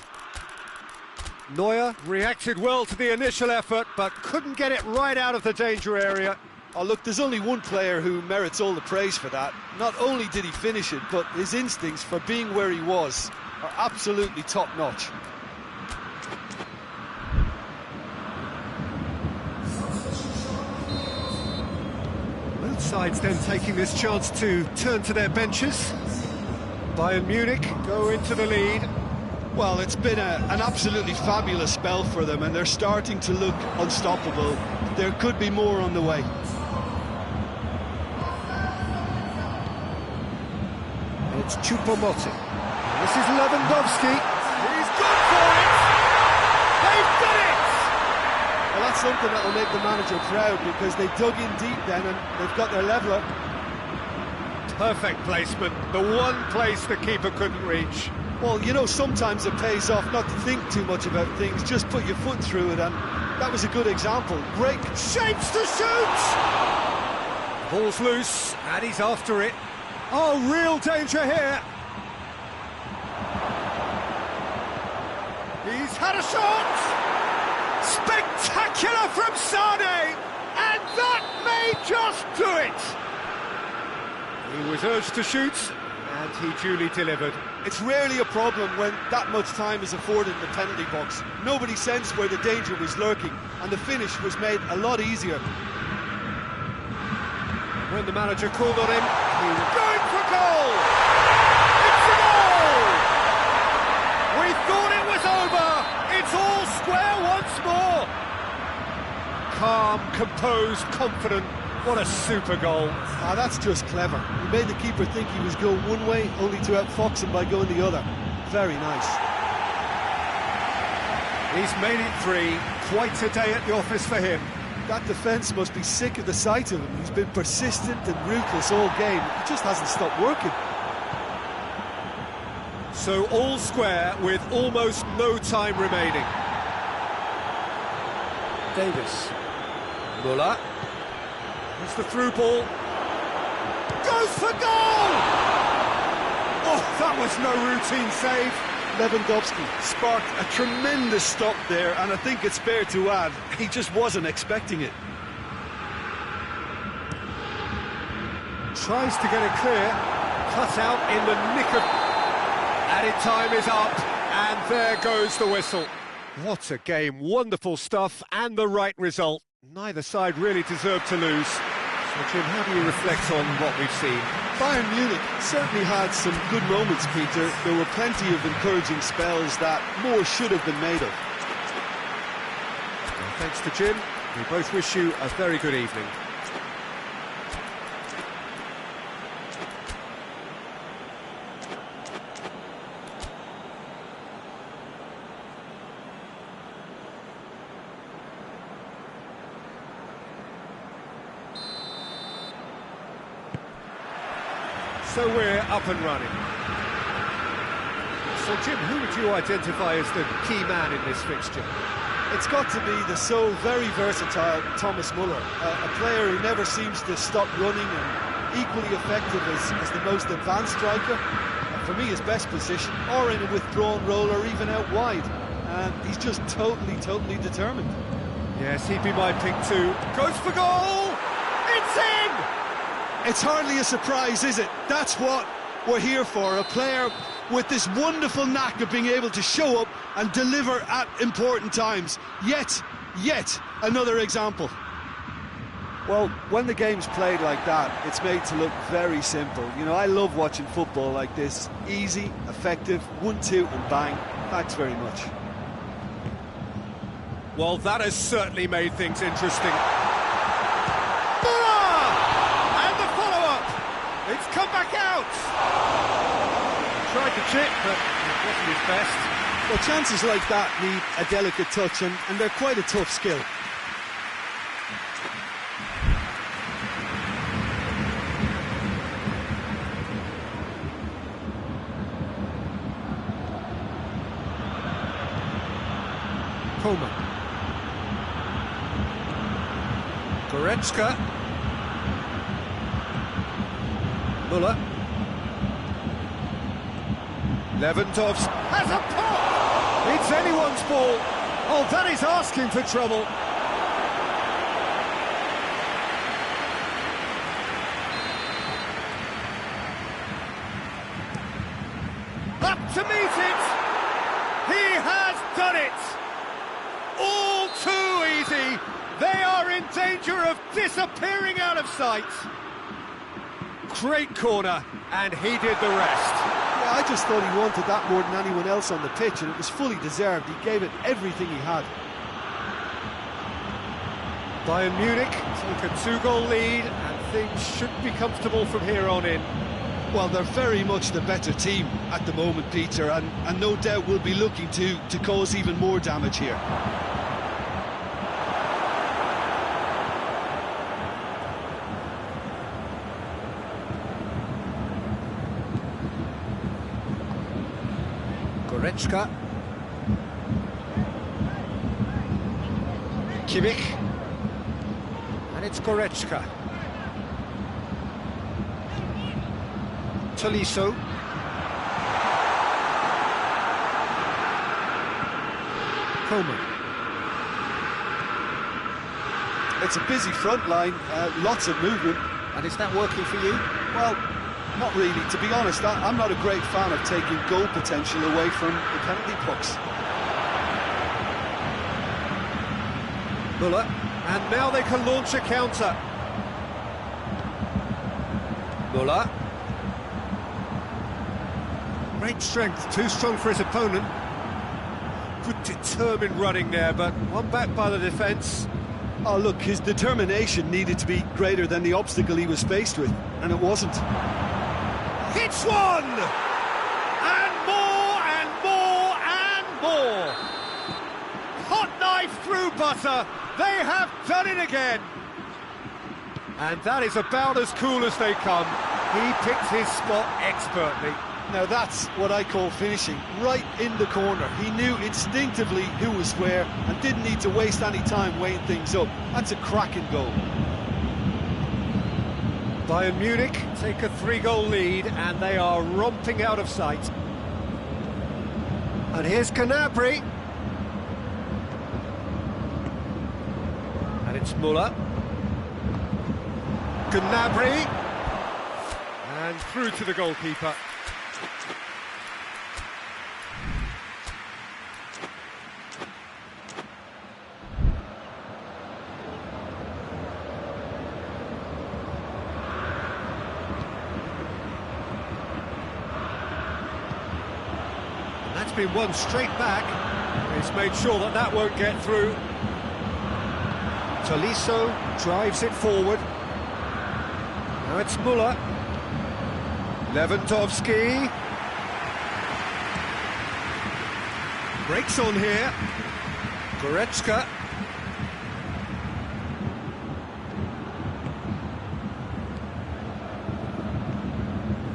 Neuer reacted well to the initial effort, but couldn't get it right out of the danger area. Oh, look, there's only one player who merits all the praise for that. Not only did he finish it, but his instincts for being where he was are absolutely top-notch. Both sides then taking this chance to turn to their benches. Bayern Munich go into the lead. Well, it's been an absolutely fabulous spell for them, and they're starting to look unstoppable. There could be more on the way. It's Choupo-Moting. This is Lewandowski. He's gone for it! They've done it! Well, that's something that will make the manager proud, because they dug in deep then and they've got their leveller. Perfect placement, the one place the keeper couldn't reach. Well, you know, sometimes it pays off not to think too much about things, just put your foot through it, and that was a good example. Great shapes to shoot! Ball's loose, and he's after it. Oh, real danger here. He's had a shot! Spectacular from Sane! And that may just do it! He was urged to shoot, and he duly delivered. It's rarely a problem when that much time is afforded in the penalty box. Nobody sensed where the danger was lurking, and the finish was made a lot easier. When the manager called on him, he was going for goal! It's a goal! We thought it was over! It's all square once more! Calm, composed, confident. What a super goal. That's just clever. He made the keeper think he was going one way, only to outfox him by going the other. Very nice. He's made it three. Quite a day at the office for him. That defence must be sick of the sight of him. He's been persistent and ruthless all game. He just hasn't stopped working. So all square with almost no time remaining. Davis. Müller. Here's the through ball. Goes for goal! Oh, that was no routine save. Lewandowski sparked a tremendous stop there, and I think it's fair to add, he just wasn't expecting it. Tries to get it clear. Cut out in the nick of... Added time is up, and there goes the whistle. What a game. Wonderful stuff, and the right result. Neither side really deserved to lose. So, Jim, how do you reflect on what we've seen? Bayern Munich certainly had some good moments, Peter. There were plenty of encouraging spells that more should have been made of. Well, thanks to Jim. We both wish you a very good evening. So we're up and running. So, Jim, who would you identify as the key man in this fixture? It's got to be the so very versatile Thomas Muller, a player who never seems to stop running and equally effective as the most advanced striker. For me, his best position, or in a withdrawn role, or even out wide. And he's just totally determined. Yes, he'd be my pick too. Goes for goal! It's in! It's hardly a surprise, is it? That's what we're here for, a player with this wonderful knack of being able to show up and deliver at important times. Yet another example. Well, when the game's played like that, it's made to look very simple. You know, I love watching football like this. Easy, effective, 1-2 and bang. Thanks very much. Well, that has certainly made things interesting. And the follow-up! It's come back out! Tried to chip, but it wasn't his best. Well, chances like that need a delicate touch, and they're quite a tough skill. Coleman. Goretzka. Muller. Lewandowski has a pop! It's anyone's ball. Oh, that is asking for trouble. Up to meet it! He has done it! All too easy! They are in danger of disappearing out of sight. Great corner, and he did the rest. Yeah, I just thought he wanted that more than anyone else on the pitch, and it was fully deserved. He gave it everything he had. Bayern Munich take a 2-goal lead, and things should be comfortable from here on in. Well, they're very much the better team at the moment, Peter, and no doubt will be looking to cause even more damage here. Goretzka. Kimmich. And it's Goretzka. Tolisso. Coleman. It's a busy front line, lots of movement. And is that working for you? Well, not really. To be honest, I'm not a great fan of taking goal potential away from the penalty pucks. Muller. And now they can launch a counter. Muller. Great strength, too strong for his opponent. Good determined running there, but one back by the defence. Oh, look, his determination needed to be greater than the obstacle he was faced with, and it wasn't. Hits one! And more, and more, and more! Hot knife through butter! They have done it again! And that is about as cool as they come. He picked his spot expertly. Now that's what I call finishing, right in the corner. He knew instinctively who was where and didn't need to waste any time weighing things up. That's a cracking goal. Bayern Munich take a 3-goal lead and they are romping out of sight. And here's Gnabry. And it's Muller. Gnabry. And through to the goalkeeper. That's been one straight back. He's made sure that that won't get through. Tolisso drives it forward. Now it's Muller. Lewandowski. Breaks on here. Goretzka.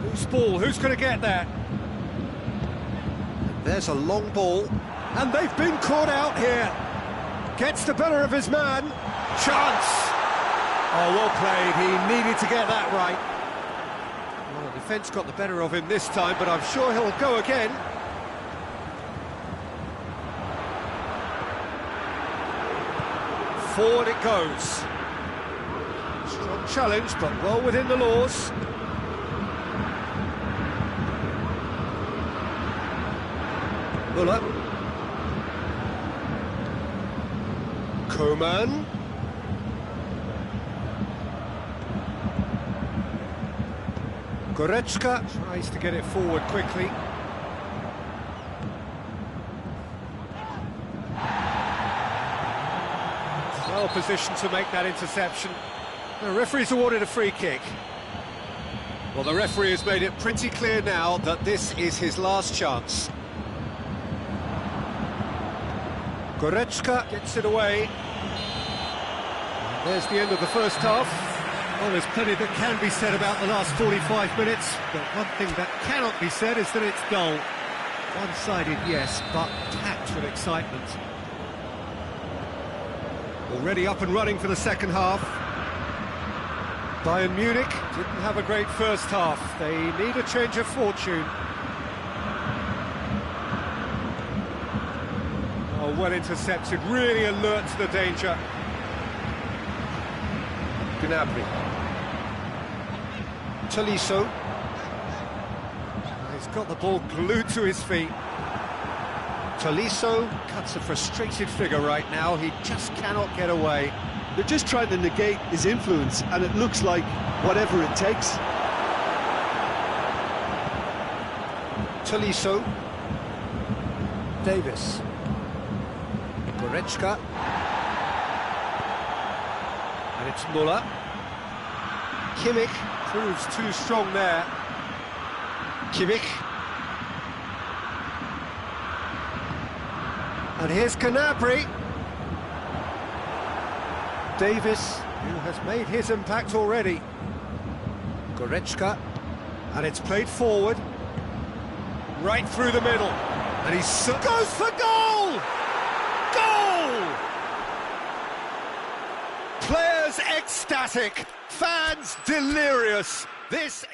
Loose ball, who's going to get that? There's a long ball, and they've been caught out here. Gets the better of his man. Chance! Oh, well played. He needed to get that right. Well, the defence got the better of him this time, but I'm sure he'll go again. Forward it goes. Strong challenge, but well within the laws. Muller. Coman. Goretzka tries to get it forward quickly. Well positioned to make that interception. The referee's awarded a free kick. Well, the referee has made it pretty clear now that this is his last chance. Goretzka gets it away. And there's the end of the first half. Well, there's plenty that can be said about the last 45 minutes, but one thing that cannot be said is that it's dull. One-sided, yes, but packed with excitement. Already up and running for the second half. Bayern Munich didn't have a great first half. They need a change of fortune. Oh, well intercepted, really alert to the danger. Gnabry. Tolisso. He's got the ball glued to his feet. Tolisso cuts a frustrated figure right now. He just cannot get away. They're just trying to negate his influence, and it looks like whatever it takes. Tolisso. Davis. Goretzka. And it's Muller. Kimmich proves too strong there. Kimmich. And here's Gnabry. Davis, who has made his impact already. Goretzka. And it's played forward. Right through the middle. And he goes for goal! Goal! Players ecstatic. Fans delirious. This is...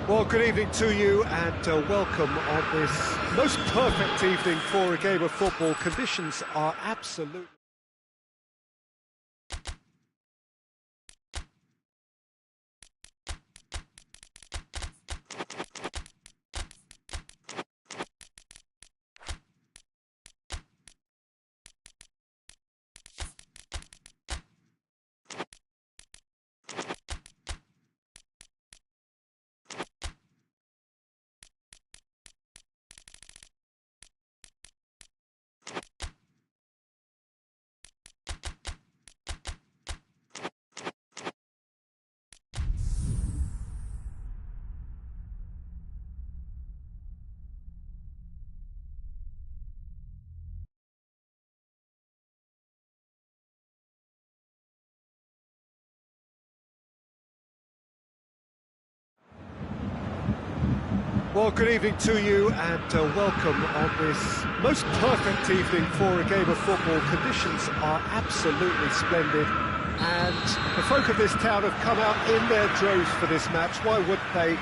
Well, good evening to you and welcome on this most perfect evening for a game of football. Conditions are absolutely... Well, good evening to you and welcome on this most perfect evening for a game of football. Conditions are absolutely splendid and the folk of this town have come out in their droves for this match. Why wouldn't they?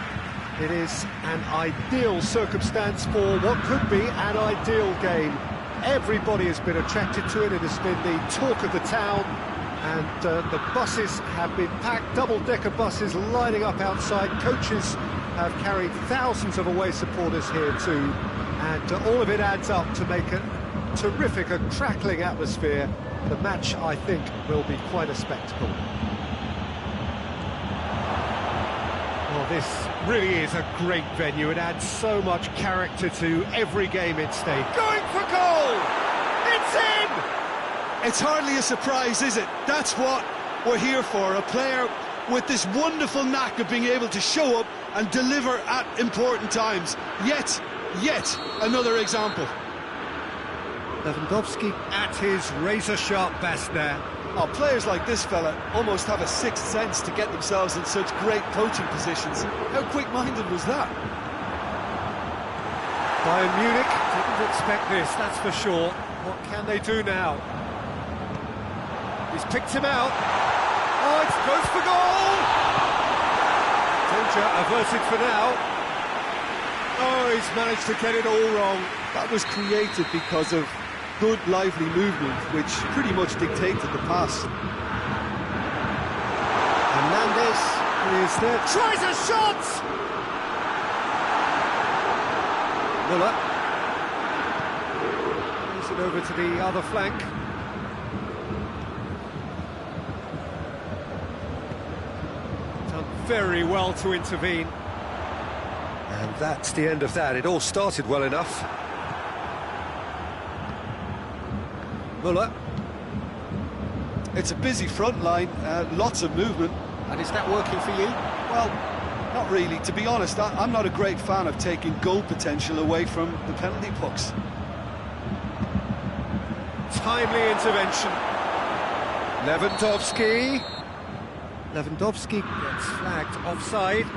It is an ideal circumstance for what could be an ideal game. Everybody has been attracted to it. It has been the talk of the town and the buses have been packed, double-decker buses lining up outside. Coaches have carried thousands of away supporters here too, and all of it adds up to make a terrific, a crackling atmosphere. The match, I think, will be quite a spectacle. Well, this really is a great venue. It adds so much character to every game it's stayed. Going for goal! It's in! It's hardly a surprise, is it? That's what we're here for. A player with this wonderful knack of being able to show up and deliver at important times. Yet another example. Lewandowski at his razor-sharp best there. Oh, players like this fella almost have a sixth sense to get themselves in such great coaching positions. How quick-minded was that? Bayern Munich didn't expect this, that's for sure. What can they do now? He's picked him out. Oh, it goes for goal! Danger averted for now. Oh, he's managed to get it all wrong. That was created because of good, lively movement, which pretty much dictated the pass. Hernandez is there. Tries a shot! Muller. Plays it over to the other flank. Done very well to intervene. And that's the end of that. It all started well enough. Muller. It's a busy front line, lots of movement. And is that working for you? Well, not really. To be honest, I'm not a great fan of taking goal potential away from the penalty box. Timely intervention. Lewandowski. Lewandowski gets flagged offside.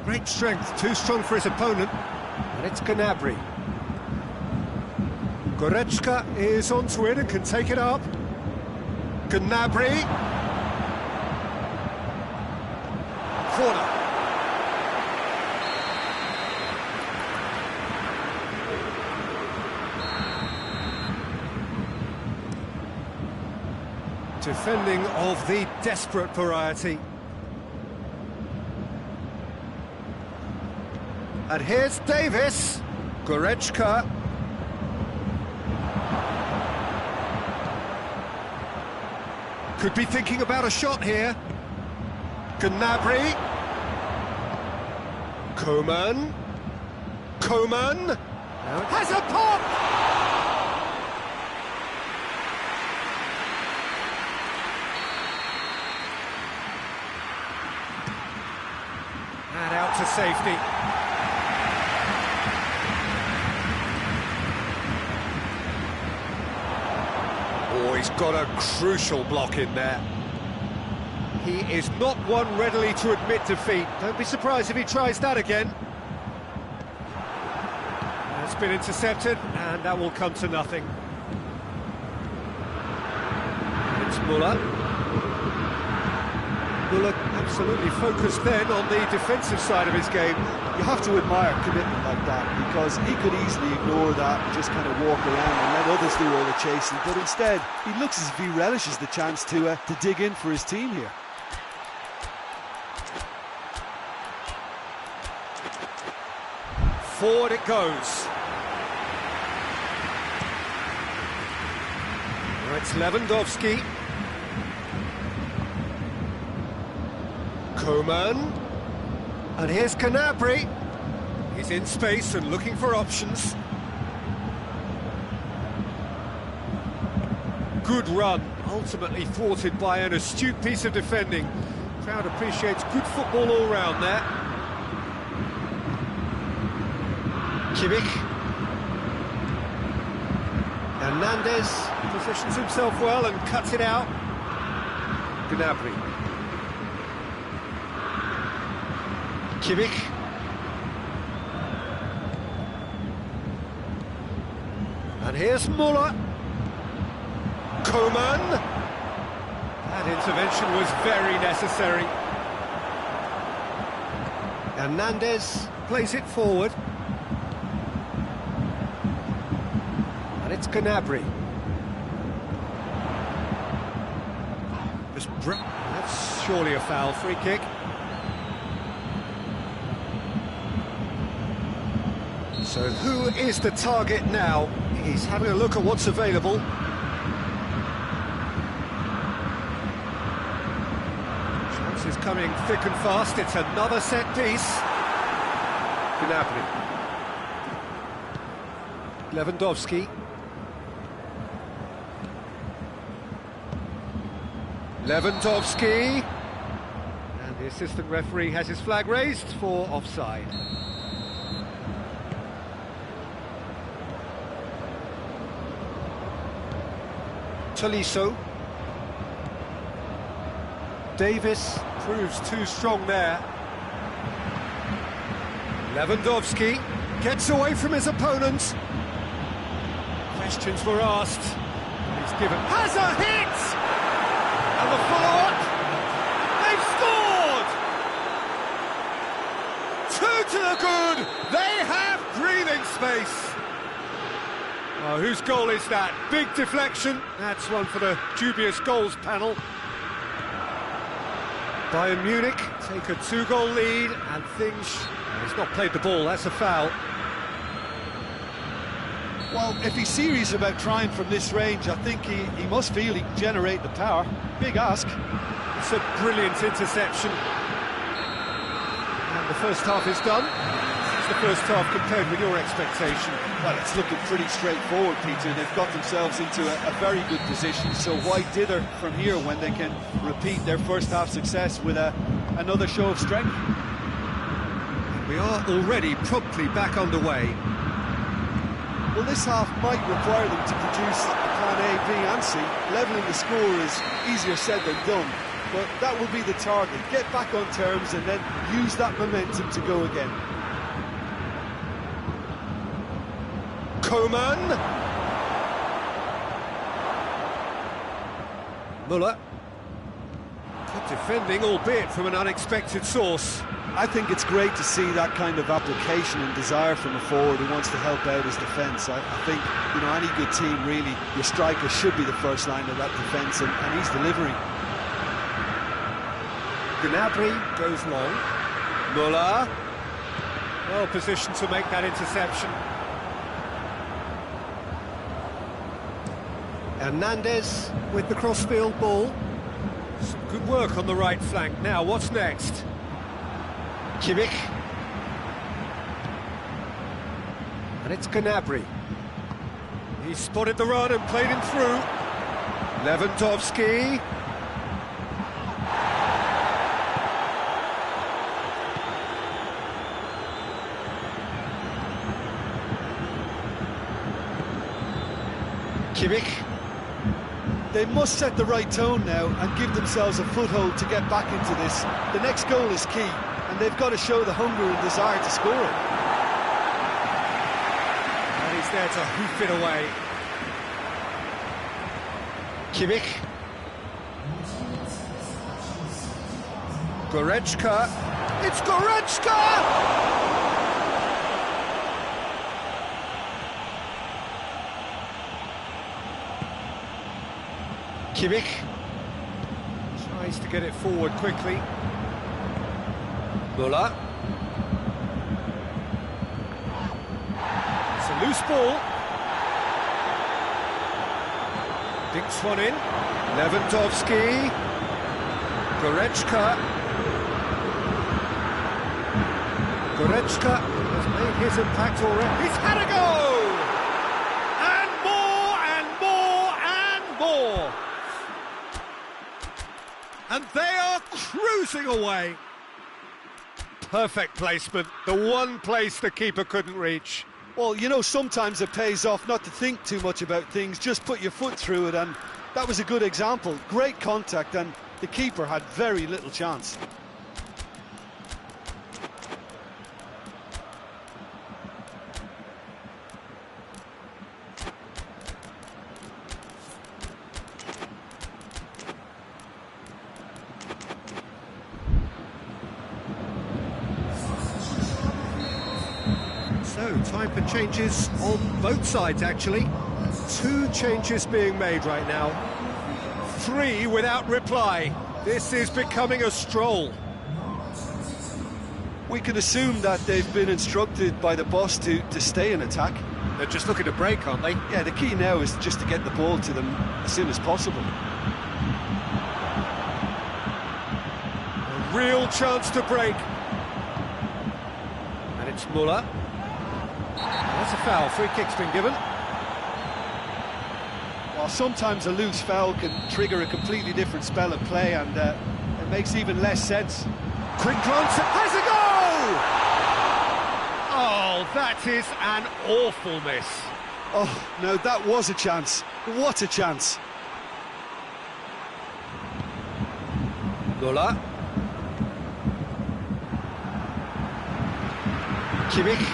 Great strength, too strong for his opponent, and it's Gnabry. Goretzka is onto it and can take it up. Gnabry. Corner. Defending of the desperate variety. And here's Davis. Goretzka. Could be thinking about a shot here. Gnabry. Coman. Coman. Now it has a pop! And out to safety. Oh, he's got a crucial block in there. He is not one readily to admit defeat. Don't be surprised if he tries that again. That's been intercepted, and that will come to nothing. It's Muller. Muller absolutely focused then on the defensive side of his game. You have to admire commitment like that, because he could easily ignore that and just kind of walk around and let others do all the chasing, but instead he looks as if he relishes the chance to dig in for his team here. Forward it goes. Now it's Lewandowski. Coman. And here's Gnabry. He's in space and looking for options. Good run, ultimately thwarted by an astute piece of defending. Crowd appreciates good football all round there. Kimmich. Hernandez positions himself well and cuts it out. Gnabry. Kimmich. And here's Muller. Coman. That intervention was very necessary. Hernandez plays it forward. And it's Gnabry. That's surely a foul, free kick. So who is the target now? He's having a look at what's available. Chances coming thick and fast. It's another set piece. Gnabry. Lewandowski. Lewandowski. And the assistant referee has his flag raised for offside. Tolisso. Davis proves too strong there. Lewandowski gets away from his opponent. Questions were asked. He's given. Has a hit! And the follow-up. They've scored! 2 to the good. They have breathing space. Oh, whose goal is that? Big deflection. That's one for the dubious goals panel. Bayern Munich take a 2-goal lead, and things... He's not played the ball, that's a foul. Well, if he's serious about trying from this range, I think he must feel he can generate the power. Big ask. It's a brilliant interception. And the first half is done. It's the first half compared with your expectation. Well, it's looking pretty straightforward, Peter. They've got themselves into a very good position, so why dither from here when they can repeat their first half success with another show of strength? We are already promptly back underway. Well, this half might require them to produce plan A, B and C. Levelling the score is easier said than done, but that will be the target. Get back on terms and then use that momentum to go again. Coman. Muller. Good defending, albeit from an unexpected source. I think it's great to see that kind of application and desire from a forward who wants to help out his defence. I think, you know, any good team, really, your striker should be the first line of that defence, and he's delivering. Gnabry goes long. Muller. Well positioned to make that interception. Hernandez with the crossfield ball. Some good work on the right flank. Now, what's next? Kimmich. And it's Gnabry. He spotted the run and played him through. Lewandowski. Kimmich. They must set the right tone now and give themselves a foothold to get back into this. The next goal is key, and they've got to show the hunger and desire to score it. And he's there to hoof it away. Kimmich. Goretzka. It's Goretzka! Kimmich tries to get it forward quickly. Muller. It's a loose ball. Dinks one in. Lewandowski. Goretzka. Goretzka has made his impact already. He's had a go! And more! And they are cruising away. Perfect placement, the one place the keeper couldn't reach. Well, you know, sometimes it pays off not to think too much about things, just put your foot through it, and that was a good example. Great contact, and the keeper had very little chance. So, time for changes on both sides, actually. 2 changes being made right now. 3 without reply. This is becoming a stroll. We can assume that they've been instructed by the boss to stay in attack. They're just looking to break, aren't they? Yeah, the key now is just to get the ball to them as soon as possible. A real chance to break. And it's Muller. That's a foul. Free kick's been given. While sometimes a loose foul can trigger a completely different spell of play, and it makes even less sense. Quick glance, has a goal! Oh, that is an awful miss. Oh, no, that was a chance. What a chance. Muller. Kimmich.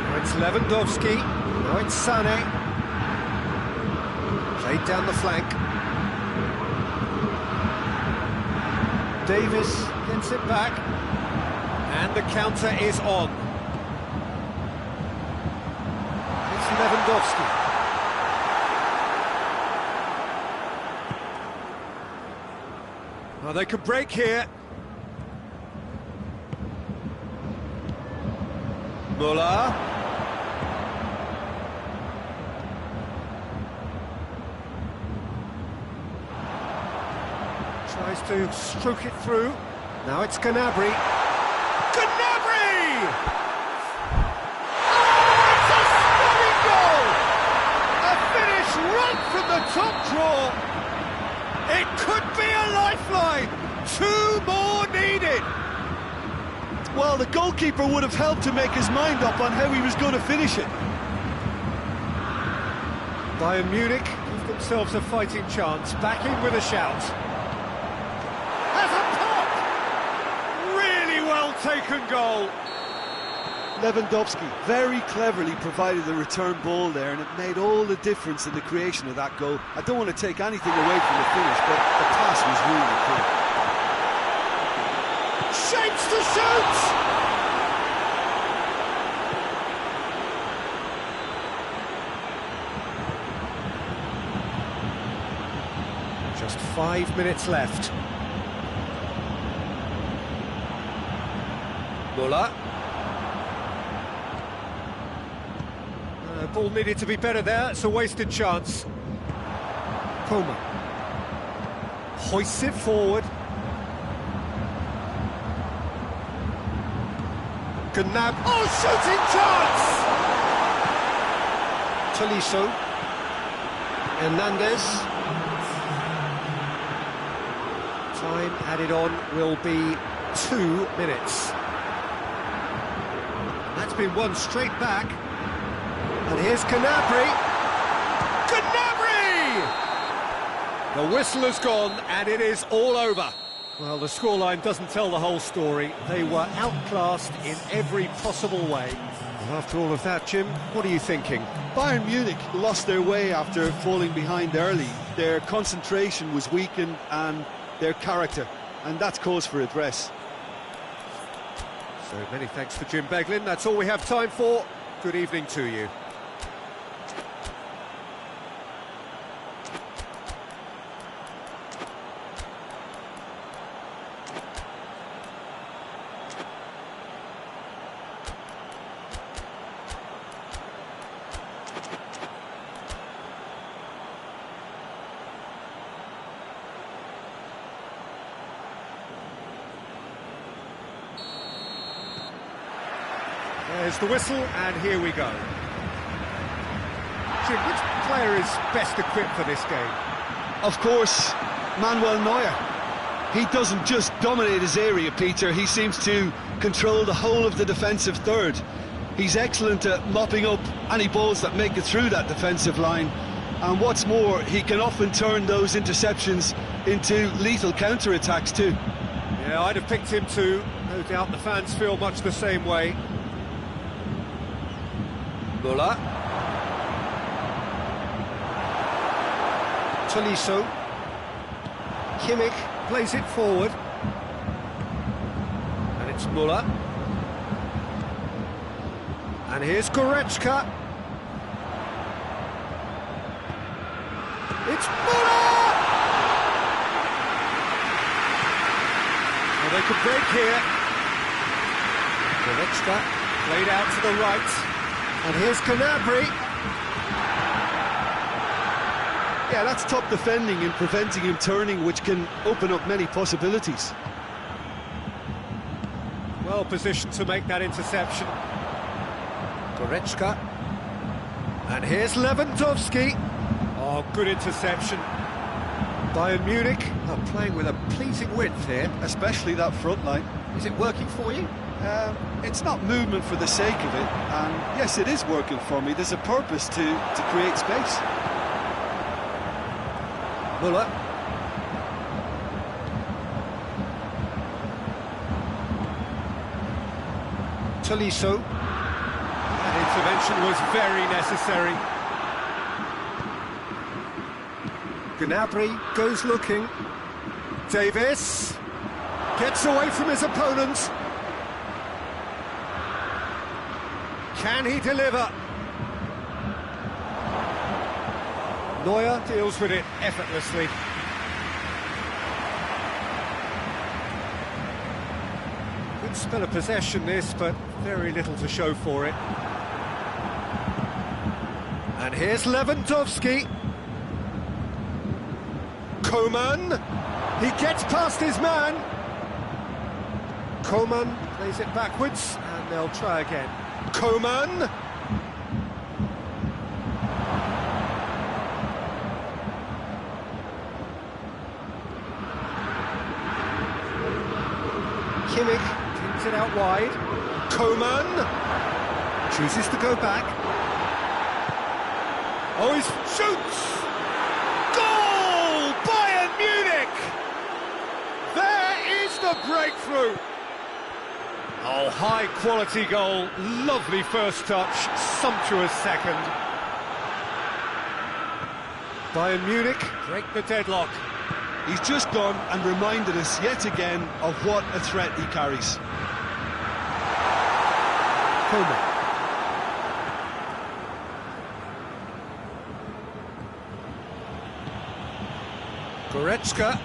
Now it's Lewandowski. Now it's Sané. Played down the flank. Davis gets it back. And the counter is on. It's Lewandowski. Well, they could break here. Muller. Tries to stroke it through. Now it's Gnabry. Gnabry! Oh, it's a stunning goal! A finish right from the top draw. It could be a lifeline. 2 more needed. Well, the goalkeeper would have helped to make his mind up on how he was going to finish it. Bayern Munich give themselves a fighting chance, back in with a shout. Has a pop! Really well taken goal. Lewandowski very cleverly provided the return ball there, and it made all the difference in the creation of that goal. I don't want to take anything away from the finish, but the pass was really cool. Shapes to shoot! Just 5 minutes left. Muller. Ball needed to be better there, it's a wasted chance. Puma. Hoists it forward. Gnab. Oh, shooting chance! Tolisso. Hernandez. Time added on will be 2 minutes. That's been won straight back. And here's Gnabry. Gnabry! The whistle has gone and it is all over. Well, the scoreline doesn't tell the whole story. They were outclassed in every possible way. And after all of that, Jim, what are you thinking? Bayern Munich lost their way after falling behind early. Their concentration was weakened and their character, and that's cause for address. So many thanks for Jim Beglin. That's all we have time for. Good evening to you. There's the whistle, and here we go. Jim, which player is best equipped for this game? Of course, Manuel Neuer. He doesn't just dominate his area, Peter. He seems to control the whole of the defensive third. He's excellent at mopping up any balls that make it through that defensive line. And what's more, he can often turn those interceptions into lethal counter-attacks too. Yeah, I'd have picked him too. No doubt the fans feel much the same way. Muller. Tolisso. Kimmich plays it forward. And it's Muller. And here's Goretzka. It's Muller! Well, they could break here. Goretzka played out to the right. And here's Gnabry. Yeah, that's top defending and preventing him turning, which can open up many possibilities. Well positioned to make that interception. Goretzka. And here's Lewandowski. Oh, good interception. Bayern Munich are playing with a pleasing width here. Especially that front line. Is it working for you? It's not movement for the sake of it, and yes, it is working for me. There's a purpose to create space. Muller. Tolisso. That intervention was very necessary. Gnabry goes looking. Davis gets away from his opponent. Can he deliver? Neuer deals with it effortlessly. Good spell of possession this, but very little to show for it. And here's Lewandowski. Coman. He gets past his man. Coman plays it backwards, and they'll try again. Coman. Kimmich kicks it out wide. Coman chooses to go back. Oh, he shoots! Goal! Bayern Munich! There is the breakthrough! Oh, high-quality goal, lovely first touch, sumptuous second. Bayern Munich break the deadlock. He's just gone and reminded us yet again of what a threat he carries. Coman. Goretzka.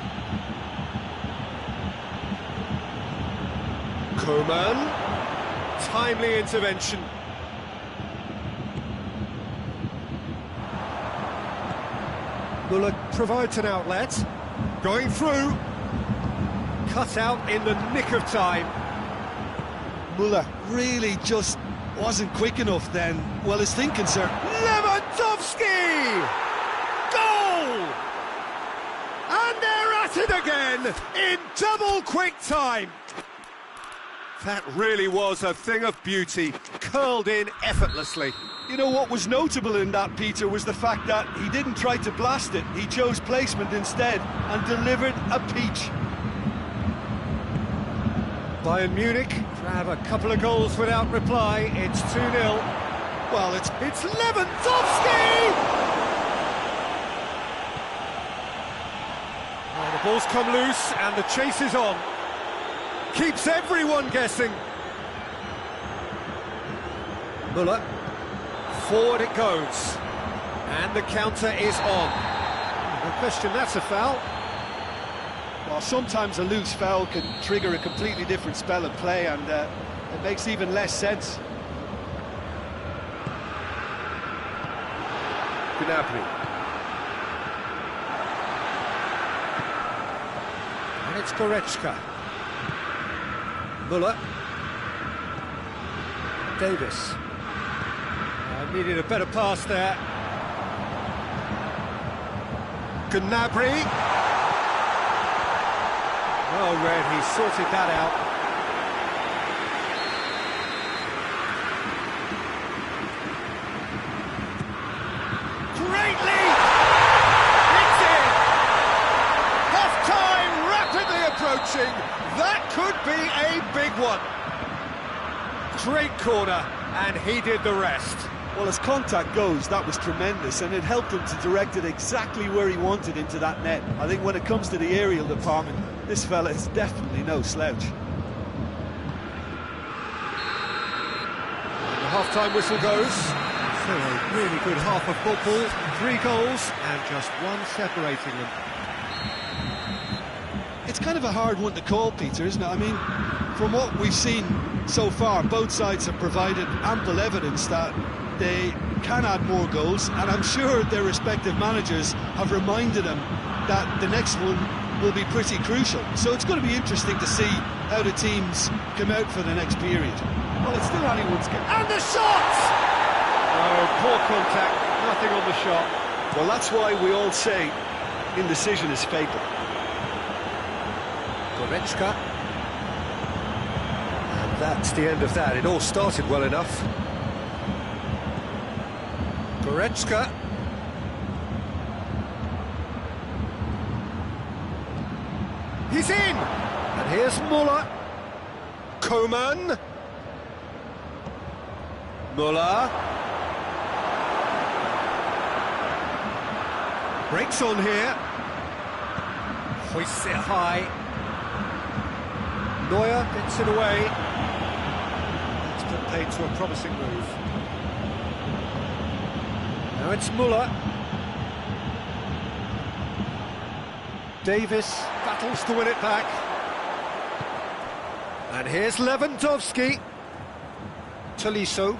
Coman. Timely intervention. Muller provides an outlet. Going through. Cut out in the nick of time. Muller really just wasn't quick enough then. Well, his thinking, sir. Lewandowski! Goal! And they're at it again in double quick time. That really was a thing of beauty, curled in effortlessly. You know what was notable in that, Peter, was the fact that he didn't try to blast it. He chose placement instead and delivered a peach. Bayern Munich grab a couple of goals without reply. It's 2-0. Well, it's Lewandowski! Oh, the ball's come loose and the chase is on. Keeps everyone guessing. Muller. Forward it goes. And the counter is on. No question, that's a foul. Well, sometimes a loose foul can trigger a completely different spell of play, and it makes even less sense. Gnabry. And it's Goretzka. Muller. Davis. Needed a better pass there. Gnabry. Well read, he sorted that out. Great lead! It's in! Half-time rapidly approaching. That could be a big one. Great corner, and he did the rest. Well, as contact goes, that was tremendous, and it helped him to direct it exactly where he wanted into that net. I think when it comes to the aerial department, this fella is definitely no slouch. The half-time whistle goes. So a really good half of football, 3 goals, and just one separating them. It's kind of a hard one to call, Peter, isn't it? I mean, from what we've seen so far, both sides have provided ample evidence that they can add more goals, and I'm sure their respective managers have reminded them that the next one will be pretty crucial. So it's going to be interesting to see how the teams come out for the next period. Well, it's still anyone's game. And the shot! Oh, poor contact, nothing on the shot. Well, that's why we all say indecision is fatal. Goretzka. And that's the end of that. It all started well enough. Goretzka. He's in! And here's Muller. Coman. Muller. Breaks on here. Hoists it high. Neuer gets it away. That's been played to a promising move. Now it's Muller. Davis battles to win it back. And here's Lewandowski. Tolisso.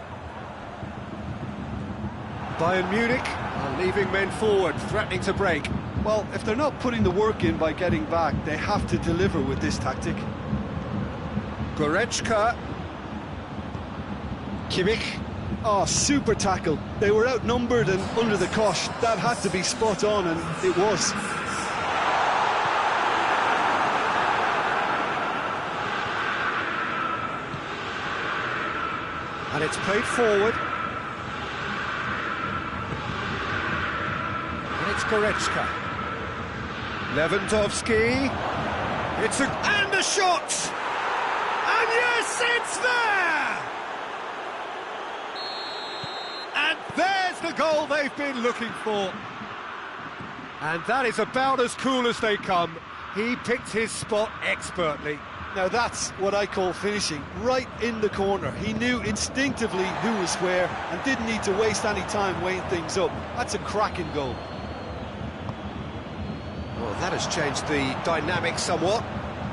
Bayern Munich are leaving men forward, threatening to break. Well, if they're not putting the work in by getting back, they have to deliver with this tactic. Goretzka. Kimmich. Oh, super tackle. They were outnumbered and under the cosh. That had to be spot on, and it was. And it's played forward. And it's Goretzka. Lewandowski. It's a... And the shot! And yes, it's there! And there's the goal they've been looking for. And that is about as cool as they come. He picked his spot expertly. Now that's what I call finishing, right in the corner. He knew instinctively who was where and didn't need to waste any time weighing things up. That's a cracking goal. Well, that has changed the dynamic somewhat.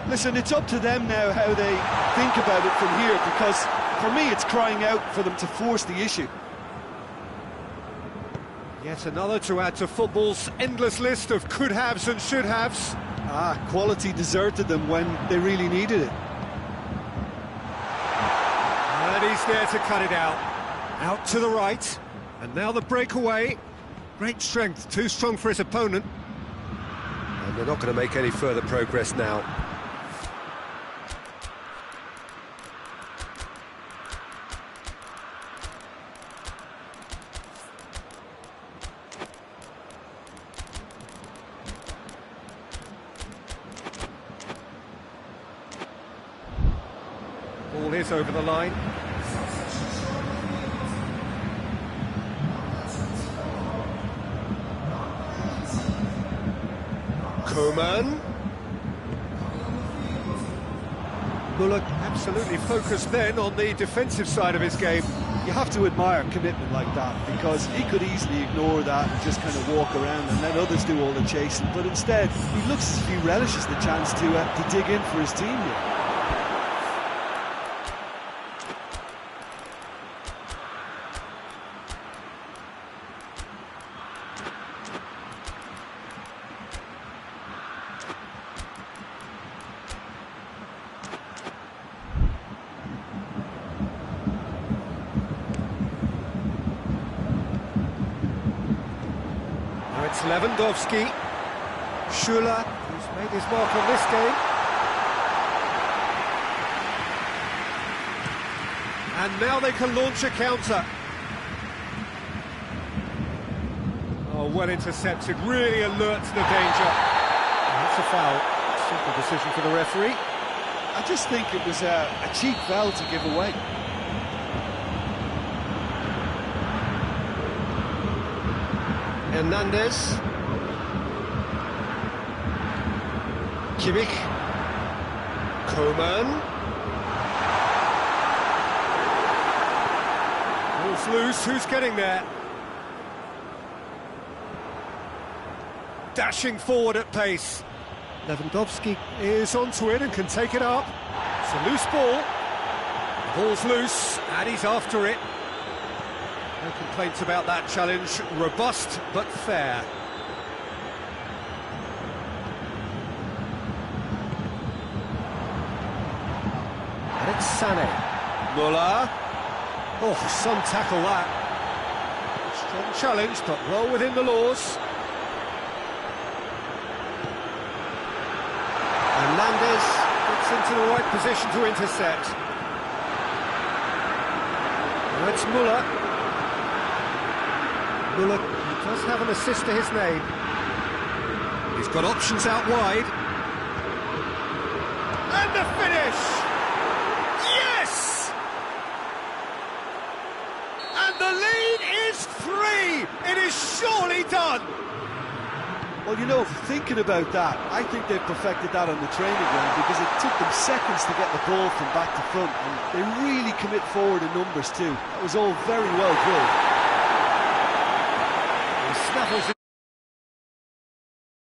Listen, it's up to them now how they think about it from here, because for me it's crying out for them to force the issue. Yet another to add to football's endless list of could-haves and should-haves. Ah, quality deserted them when they really needed it. And he's there to cut it out. Out to the right. And now the breakaway. Great strength, too strong for his opponent. And they're not going to make any further progress now. Ball is over the line. Coman. Muller absolutely focused then on the defensive side of his game. You have to admire commitment like that, because he could easily ignore that and just kind of walk around and let others do all the chasing, but instead he looks as if he relishes the chance to dig in for his team here. It's Lewandowski. Schüller, who's made his mark on this game. And now they can launch a counter. Oh, well intercepted, really alert to the danger. And that's a foul. Simple decision for the referee. I just think it was a cheap foul to give away. Hernandez. Kimmich. Coman. Ball's loose, who's getting there? Dashing forward at pace. Lewandowski is onto it and can take it up. It's a loose ball. Ball's loose, and he's after it. No complaints about that challenge. Robust, but fair. And it's Sané. Muller. Oh, some tackle that. Strong challenge, but well within the laws. Hernandez gets into the right position to intercept. Now it's Muller. Muller does have an assist to his name. He's got options out wide. And the finish! Yes! And the lead is 3! It is surely done! Well, you know, thinking about that, I think they've perfected that on the training ground because it took them seconds to get the ball from back to front, and they really commit forward in numbers too. That was all very well drilled. He snuffles